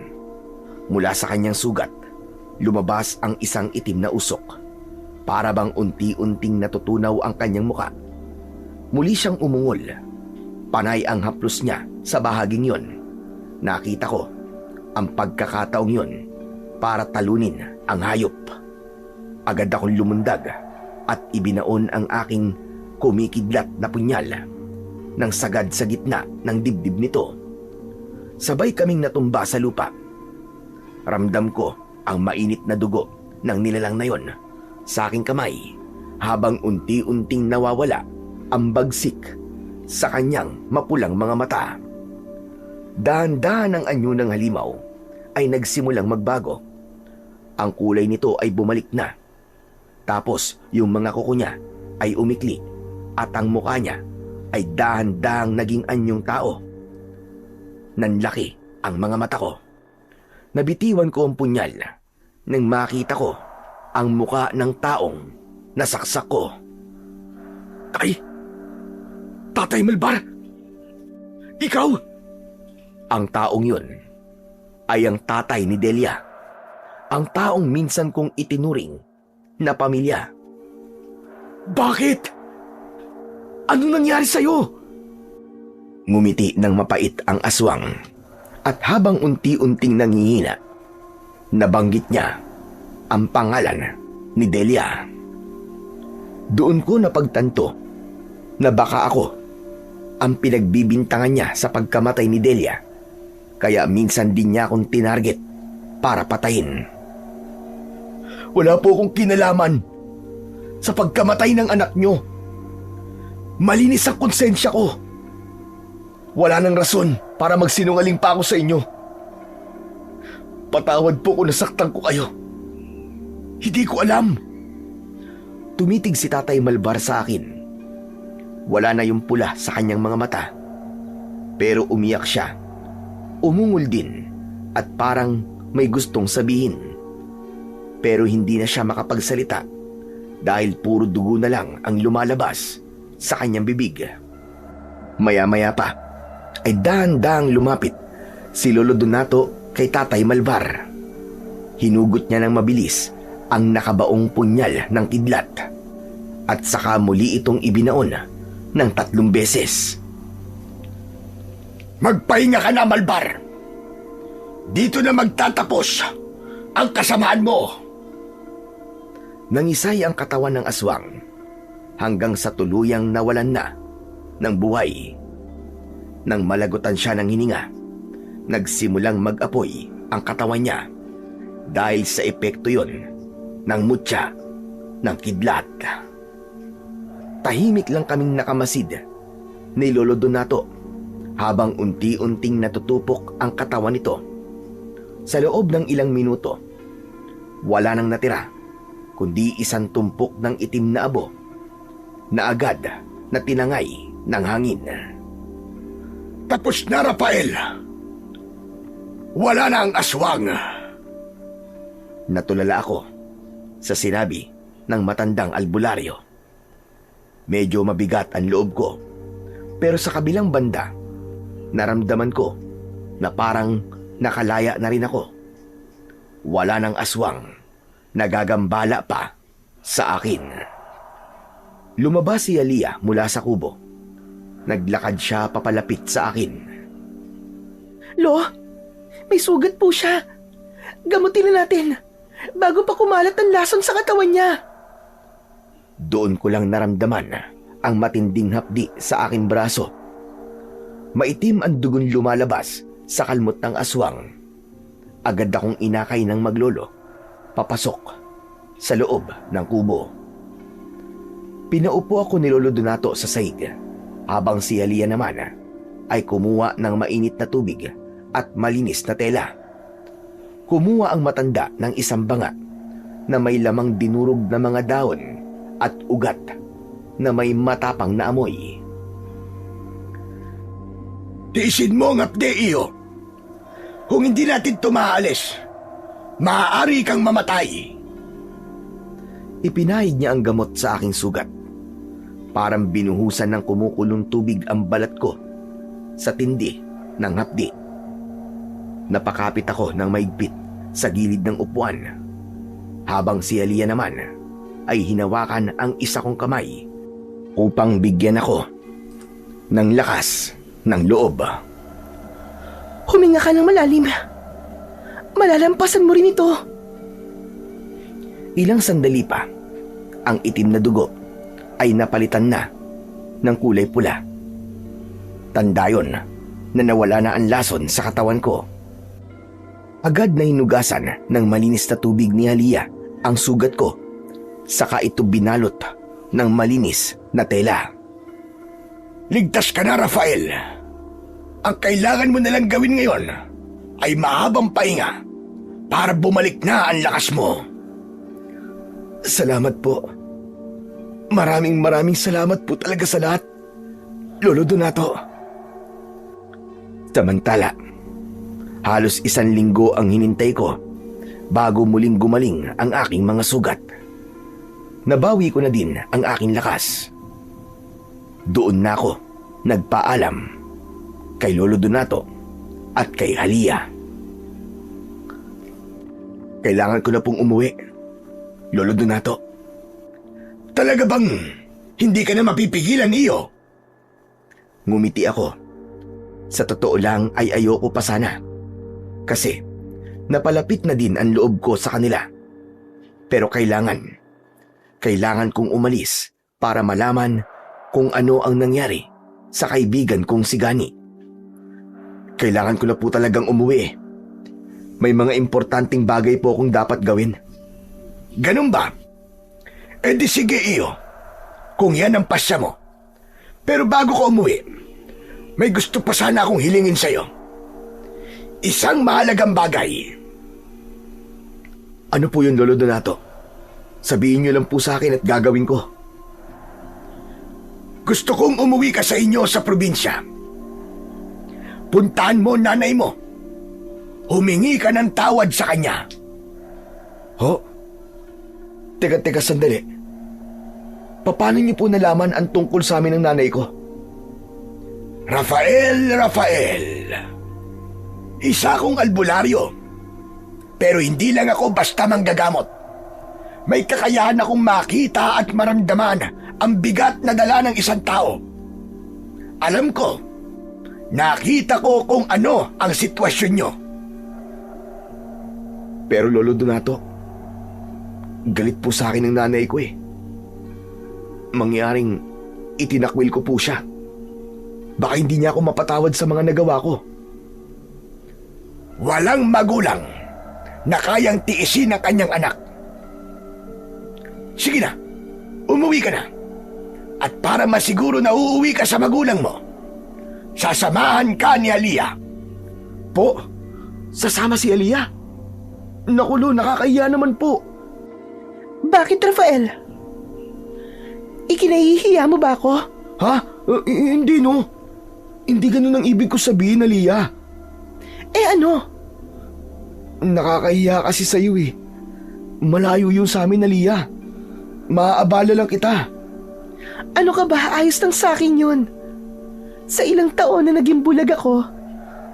Mula sa kanyang sugat, lumabas ang isang itim na usok. Para bang unti-unting natutunaw ang kanyang muka. Muli siyang umungol. Panay ang haplos niya sa bahaging yon. Nakita ko ang pagkakataong yon para talunin ang hayop. Agad akong lumundag at ibinaon ang aking kumikidlat na punyal nang sagad sa gitna ng dibdib nito. Sabay kaming natumba sa lupa. Ramdam ko ang mainit na dugo ng nilalang na yon sa aking kamay habang unti-unting nawawala ang bagsik sa kanyang mapulang mga mata. Dahan-dahan ang anyo ng halimaw ay nagsimulang magbago. Ang kulay nito ay bumalik na. Tapos yung mga kuko niya ay umikli at ang mukha niya ay dahan-dahang naging anyong tao. Nanlaki ang mga mata ko. Nabitiwan ko ang punyal nang makita ko ang muka ng taong nasaksak ko. Tatay Malbar! Ikaw! Ang taong yun ay ang tatay ni Delia. Ang taong minsan kong itinuring na pamilya. Bakit? Ano nangyari sa'yo? Ngumiti ng mapait ang aswang at habang unti-unting nangihina, nabanggit niya ang pangalan ni Delia. Doon ko napagtanto na baka ako ang pinagbibintangan niya sa pagkamatay ni Delia, kaya minsan din niya akong tinarget para patayin. Wala po akong kinalaman sa pagkamatay ng anak nyo. Malinis ang konsensya ko. Wala nang rason para magsinungaling pa ako sa inyo. Patawad po kung nasaktan ko kayo. Hindi ko alam. Tumitig si Tatay Malbar sa akin. Wala na yung pula sa kanyang mga mata. Pero umiyak siya. Umungol din at parang may gustong sabihin. Pero hindi na siya makapagsalita dahil puro dugo na lang ang lumalabas sa kanyang bibig. Maya-maya pa ay dahan-dahang lumapit si Lolo Donato kay Tatay Malbar. Hinugot niya ng mabilis ang nakabaong punyal ng kidlat at saka muli itong ibinaon ng 3 beses. Magpahinga ka na, Malbar. Dito na magtatapos ang kasamaan mo. Nangisay ang katawan ng aswang hanggang sa tuluyang nawalan na ng buhay. Nang malagutan siya ng hininga, nagsimulang mag-apoy ang katawan niya dahil sa epekto yon ng mutya ng kidlat. Tahimik lang kaming nakamasid ni Lolo Donato habang unti-unting natutupok ang katawan nito. Sa loob ng ilang minuto, wala nang natira kundi isang tumpok ng itim na abo na agad na tinangay ng hangin. Tapos na, Rafael. Wala na ang aswang. Natulala ako sa sinabi ng matandang albularyo. Medyo mabigat ang loob ko, pero sa kabilang banda, naramdaman ko na parang nakalaya na rin ako. Wala nang aswang, nagagambala pa sa akin. Lumabas si Alia mula sa kubo. Naglakad siya papalapit sa akin. Lo, may sugat po siya. Gamutin na natin bago pa kumalat ang lason sa katawan niya. Doon ko lang naramdaman ang matinding hapdi sa aking braso. Maitim ang dugon lumalabas sa kalmot ng aswang. Agad akong inakay ng maglolo, papasok sa loob ng kubo. Pinaupo ako ni Lolo Donato sa sahig, habang si Halia naman ay kumuha ng mainit na tubig at malinis na tela. Kumuha ang matanda ng isang banga na may lamang dinurog na mga dahon at ugat na may matapang na amoy. Tiisin mo ang apde, iyo. Kung hindi natin tumaalis, maaari kang mamatay. Ipinahid niya ang gamot sa aking sugat. Parang binuhusan ng kumukulong tubig ang balat ko sa tindi ng hapdi. Napakapit ako ng maigpit sa gilid ng upuan, habang si Halia naman ay hinawakan ang isa kong kamay upang bigyan ako ng lakas ng loob. Huminga ka ng malalim. Malalampasan mo rin ito. Ilang sandali pa, ang itim na dugo ay napalitan na ng kulay pula. Tanda yun na nawala na ang lason sa katawan ko. Agad na hinugasan ng malinis na tubig ni Halia ang sugat ko, saka ito binalot ng malinis na tela. Ligtas ka na, Rafael. Ang kailangan mo nalang gawin ngayon ay mahabang pahinga para bumalik na ang lakas mo. Salamat po. Maraming salamat po talaga sa lahat, Lolo Donato. Samantala, halos 1 linggo ang hinintay ko bago muling gumaling ang aking mga sugat. Nabawi ko na din ang aking lakas. Doon na ako nagpaalam kay Lolo Donato at kay Halia. Kailangan ko na pong umuwi, Lolo Donato. Talaga bang hindi ka na mapipigilan, iyo? Ngumiti ako. Sa totoo lang ay ayoko pa sana. Kasi napalapit na din ang loob ko sa kanila. Pero kailangan kong umalis para malaman kung ano ang nangyari sa kaibigan kong si Gani. Kailangan ko na po talagang umuwi. May mga importanteng bagay po akong dapat gawin. Ganun ba? E di sige, iyo. Kung yan ang pasya mo. Pero bago ko umuwi, may gusto pa sana akong hilingin sa'yo. Isang mahalagang bagay. Ano po yun, Lolo Donato? Sabihin niyo lang po sa akin at gagawin ko. Gusto kong umuwi ka sa inyo sa probinsya. Puntahan mo nanay mo. Humingi ka ng tawad sa kanya. Ho? Teka, sandali. Paano niyo po nalaman ang tungkol sa amin ng nanay ko? Rafael. Isa akong albularyo. Pero hindi lang ako basta manggagamot. May kakayahan akong makita at maramdaman ang bigat na dala ng isang tao. Alam ko, nakita ko kung ano ang sitwasyon nyo. Pero Lolo Donato, galit po sa akin ng nanay ko eh. Mangyaring itinakwil ko po siya. Baka hindi niya ako mapatawad sa mga nagawa ko. Walang magulang na kayang tiisin ang kanyang anak. Sige na, umuwi ka na. At para masiguro na uuwi ka sa magulang mo, sasamahan ka ni Halia. Po? Sasama si Halia? Naku, Lo, nakakahiya naman po. Bakit, Rafael? Ikinahihiya mo ba ako? Ha? Hindi, no. Hindi ganun ang ibig ko sabihin, Halia. Eh ano? Nakakahiya kasi sa'yo eh. Malayo yun sa amin, Halia. Maaabala lang kita. Ano ka ba? Ayos lang sa akin yun. Sa ilang taon na naging bulag ako,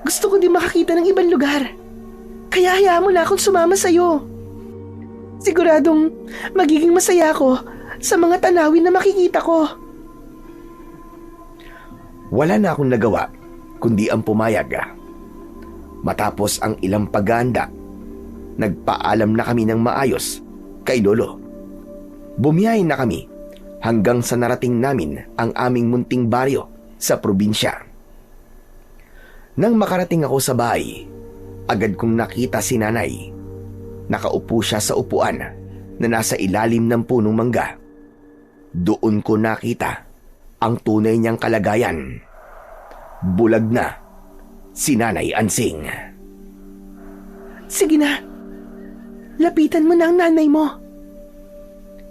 gusto ko din makakita ng ibang lugar. Kaya hayaan mo na akong sumama sa'yo. Siguradong magiging masaya ako sa mga tanawin na makikita ko. Wala na akong nagawa kundi ang pumayag. Matapos ang ilang paghahanda, nagpaalam na kami ng maayos kay Lolo. Bumiyahe na kami hanggang sa narating namin ang aming munting baryo sa probinsya. Nang makarating ako sa bahay, agad kong nakita si Nanay. Nakaupo siya sa upuan na nasa ilalim ng punong mangga. Doon ko nakita ang tunay niyang kalagayan. Bulag na si Nanay Ansing. Sige na. Lapitan mo na ang nanay mo.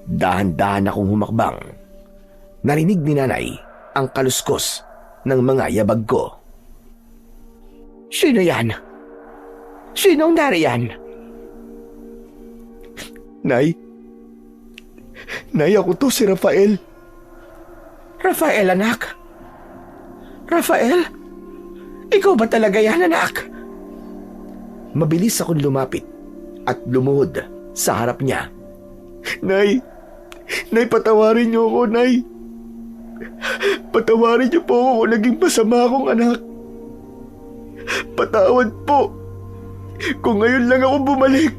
Dahan-dahan akong humakbang. Narinig ni Nanay ang kaluskos ng mga yabag ko. Sino yan? Sinong nariyan? Nay? Nay, ako to si Rafael. Rafael, anak? Rafael? Ikaw ba talaga yan, anak? Mabilis akong lumapit at lumuhod sa harap niya. Nay! Nay, patawarin niyo ako, Nay! Patawarin niyo po ako kung naging masama akong anak. Patawad po kung ngayon lang ako bumalik.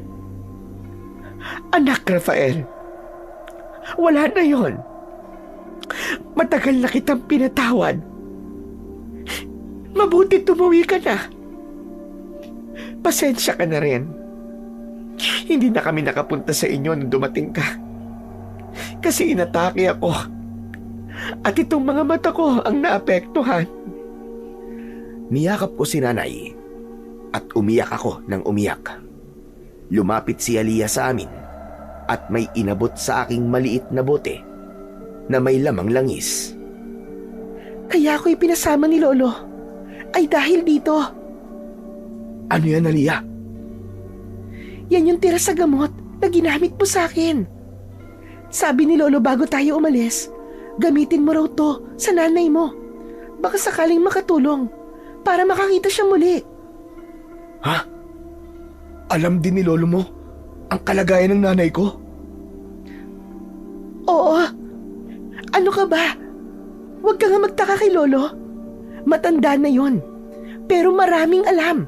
Anak Rafael, wala na yon. Matagal na kitang pinatawad. Mabuti tumuwi ka na. Pasensya ka na rin. Hindi na kami nakapunta sa inyo nung dumating ka. Kasi inatake ako. At itong mga mata ko ang naapektuhan. Niyakap ko si Nanay at umiyak ako ng umiyak. Lumapit si Aliyah sa amin at may inabot sa aking maliit na bote na may lamang langis. Kaya ako'y pinasama ni Lolo ay dahil dito. Ano yan, Aliyah? Yan yung tira sa gamot na ginamit mo sa akin. Sabi ni Lolo bago tayo umalis, gamitin mo raw to sa nanay mo. Baka sakaling makatulong para makakita siya muli. Ha? Alam din ni Lolo mo ang kalagayan ng nanay ko? Oo. Ano ka ba? Huwag ka nga magtaka kay Lolo. Matanda na yon, pero maraming alam.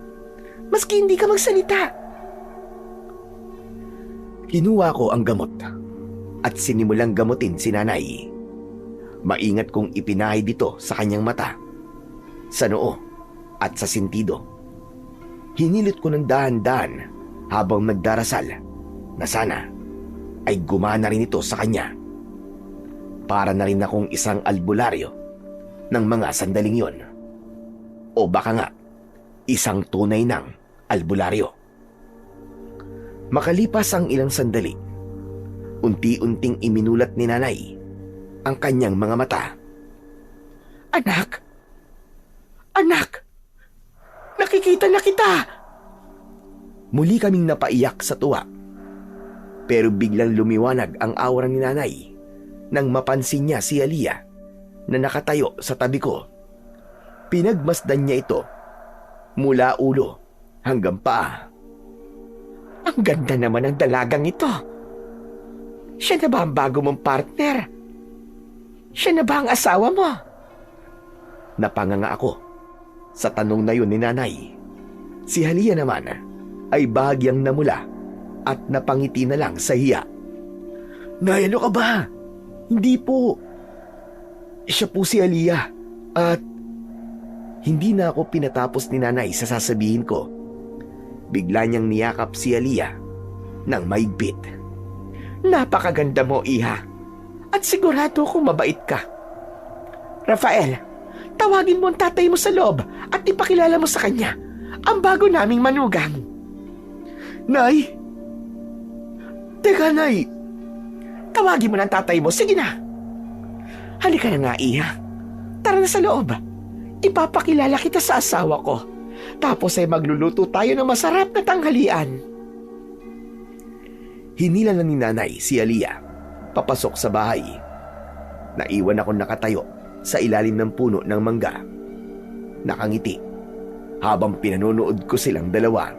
Maski hindi ka magsalita. Kinuha ko ang gamot at sinimulang gamutin si Nanay. Maingat kong ipinahay dito sa kanyang mata, sa noo at sa sentido. Hinilit ko ng dahan-dahan habang nagdarasal na sana ay gumana rin ito sa kanya. Para na rin akong isang albularyo ng mga sandaling yon. O baka nga, isang tunay ng albularyo. Makalipas ang ilang sandali, unti-unting iminulat ni Nanay ang kanyang mga mata. Anak! Anak! Nakikita na kita! Muli kaming napaiyak sa tuwa. Pero biglang lumiwanag ang aura ni Nanay nang mapansin niya si Aliyah na nakatayo sa tabi ko. Pinagmasdan niya ito mula ulo hanggang paa. Ang ganda naman ng dalagang ito. Siya na ba ang bago mong partner? Siya na ba ang asawa mo? Napanganga ako sa tanong na yun ni Nanay. Si Aliyah naman ay bahagyang namula at napangiti na lang sa hiya. Nay, ano ka ba? Hindi po. Siya po si Aliyah at hindi na ako pinatapos ni Nanay sa sasabihin ko. Bigla niyang niyakap si Aliyah ng maigpit. Napakaganda mo, Iha. At sigurado kong mabait ka. Rafael, tawagin mo ang tatay mo sa loob at ipakilala mo sa kanya ang bago naming manugang. Nay! Teka, Nay! Tawagin mo ng tatay mo. Sige na. Halika na nga, Iha. Tara na sa loob. Ipapakilala kita sa asawa ko. Tapos ay magluluto tayo ng masarap na tanghalian. Hinila na ni Nanay si Aliyah papasok sa bahay. Naiwan ako nakatayo sa ilalim ng puno ng mangga. Nakangiti habang pinanonood ko silang dalawa.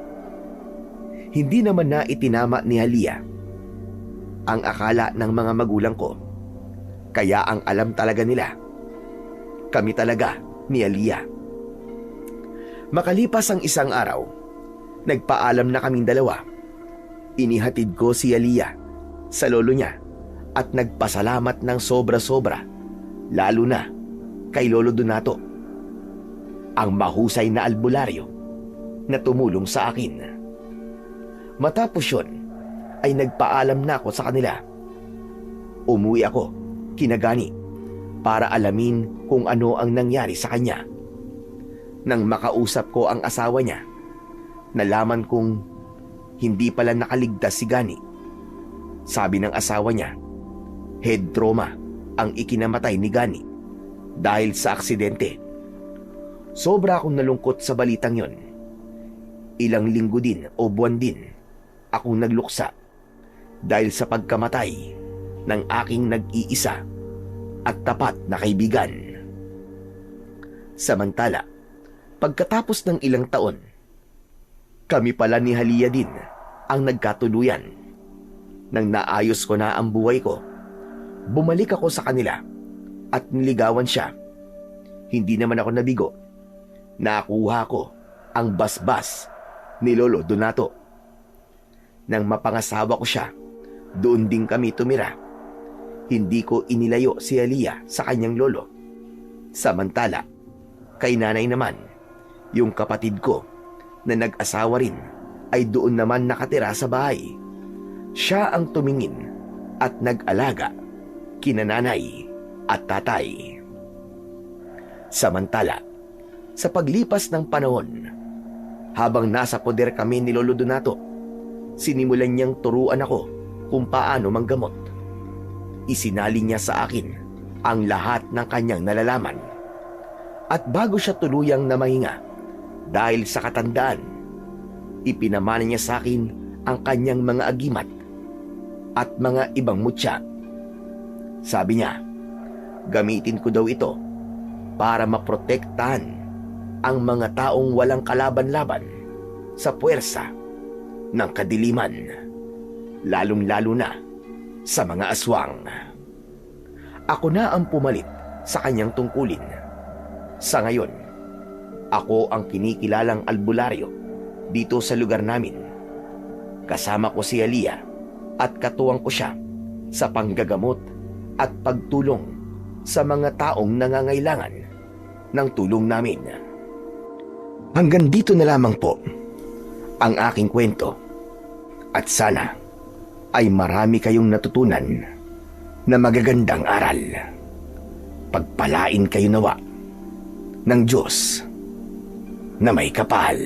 Hindi naman na itinama ni Aliyah ang akala ng mga magulang ko. Kaya ang alam talaga nila, kami talaga ni Aliyah. Makalipas ang isang araw, nagpaalam na kaming dalawa. Inihatid ko si Aliyah sa lolo niya at nagpasalamat ng sobra-sobra, lalo na kay Lolo Donato, ang mahusay na albularyo na tumulong sa akin. Matapos yun, ay nagpaalam na ako sa kanila. Umuwi ako kina Gani para alamin kung ano ang nangyari sa kanya. Nang makausap ko ang asawa niya, nalaman kong hindi pala nakaligtas si Gani. Sabi ng asawa niya, head trauma ang ikinamatay ni Gani dahil sa aksidente. Sobra akong nalungkot sa balitang yon. Ilang linggo din o buwan din akong nagluksa dahil sa pagkamatay ng aking nag-iisa at tapat na kaibigan. Samantala, pagkatapos ng ilang taon, kami pala ni Aliyah din ang nagkatuluyan. Nang naayos ko na ang buhay ko, bumalik ako sa kanila at niligawan siya. Hindi naman ako nabigo. Nakuha ko ang basbas ni Lolo Donato. Nang mapangasawa ko siya, doon din kami tumira. Hindi ko inilayo si Aliyah sa kanyang lolo. Samantala, kay nanay naman, yung kapatid ko na nag-asawa rin ay doon naman nakatira sa bahay. Siya ang tumingin at nag-alaga kina nanay at tatay. Samantala, sa paglipas ng panahon, habang nasa poder kami ni Lolo Donato, sinimulan niyang turuan ako kung paano manggamot. Isinali niya sa akin ang lahat ng kanyang nalalaman. At bago siya tuluyang namahinga dahil sa katandaan, ipinamana niya sa akin ang kanyang mga agimat at mga ibang mutya. Sabi niya, gamitin ko daw ito para maprotektahan ang mga taong walang kalaban-laban sa puwersa ng kadiliman, lalong-lalo na sa mga aswang. Ako na ang pumalit sa kanyang tungkulin. Sa ngayon, ako ang kinikilalang albularyo dito sa lugar namin. Kasama ko si Aliyah at katuwang ko siya sa panggagamot at pagtulong sa mga taong nangangailangan ng tulong namin. Hanggang dito na lamang po ang aking kwento, at sana ay marami kayong natutunan na magagandang aral. Pagpalain kayo nawa ng Diyos na may kapal.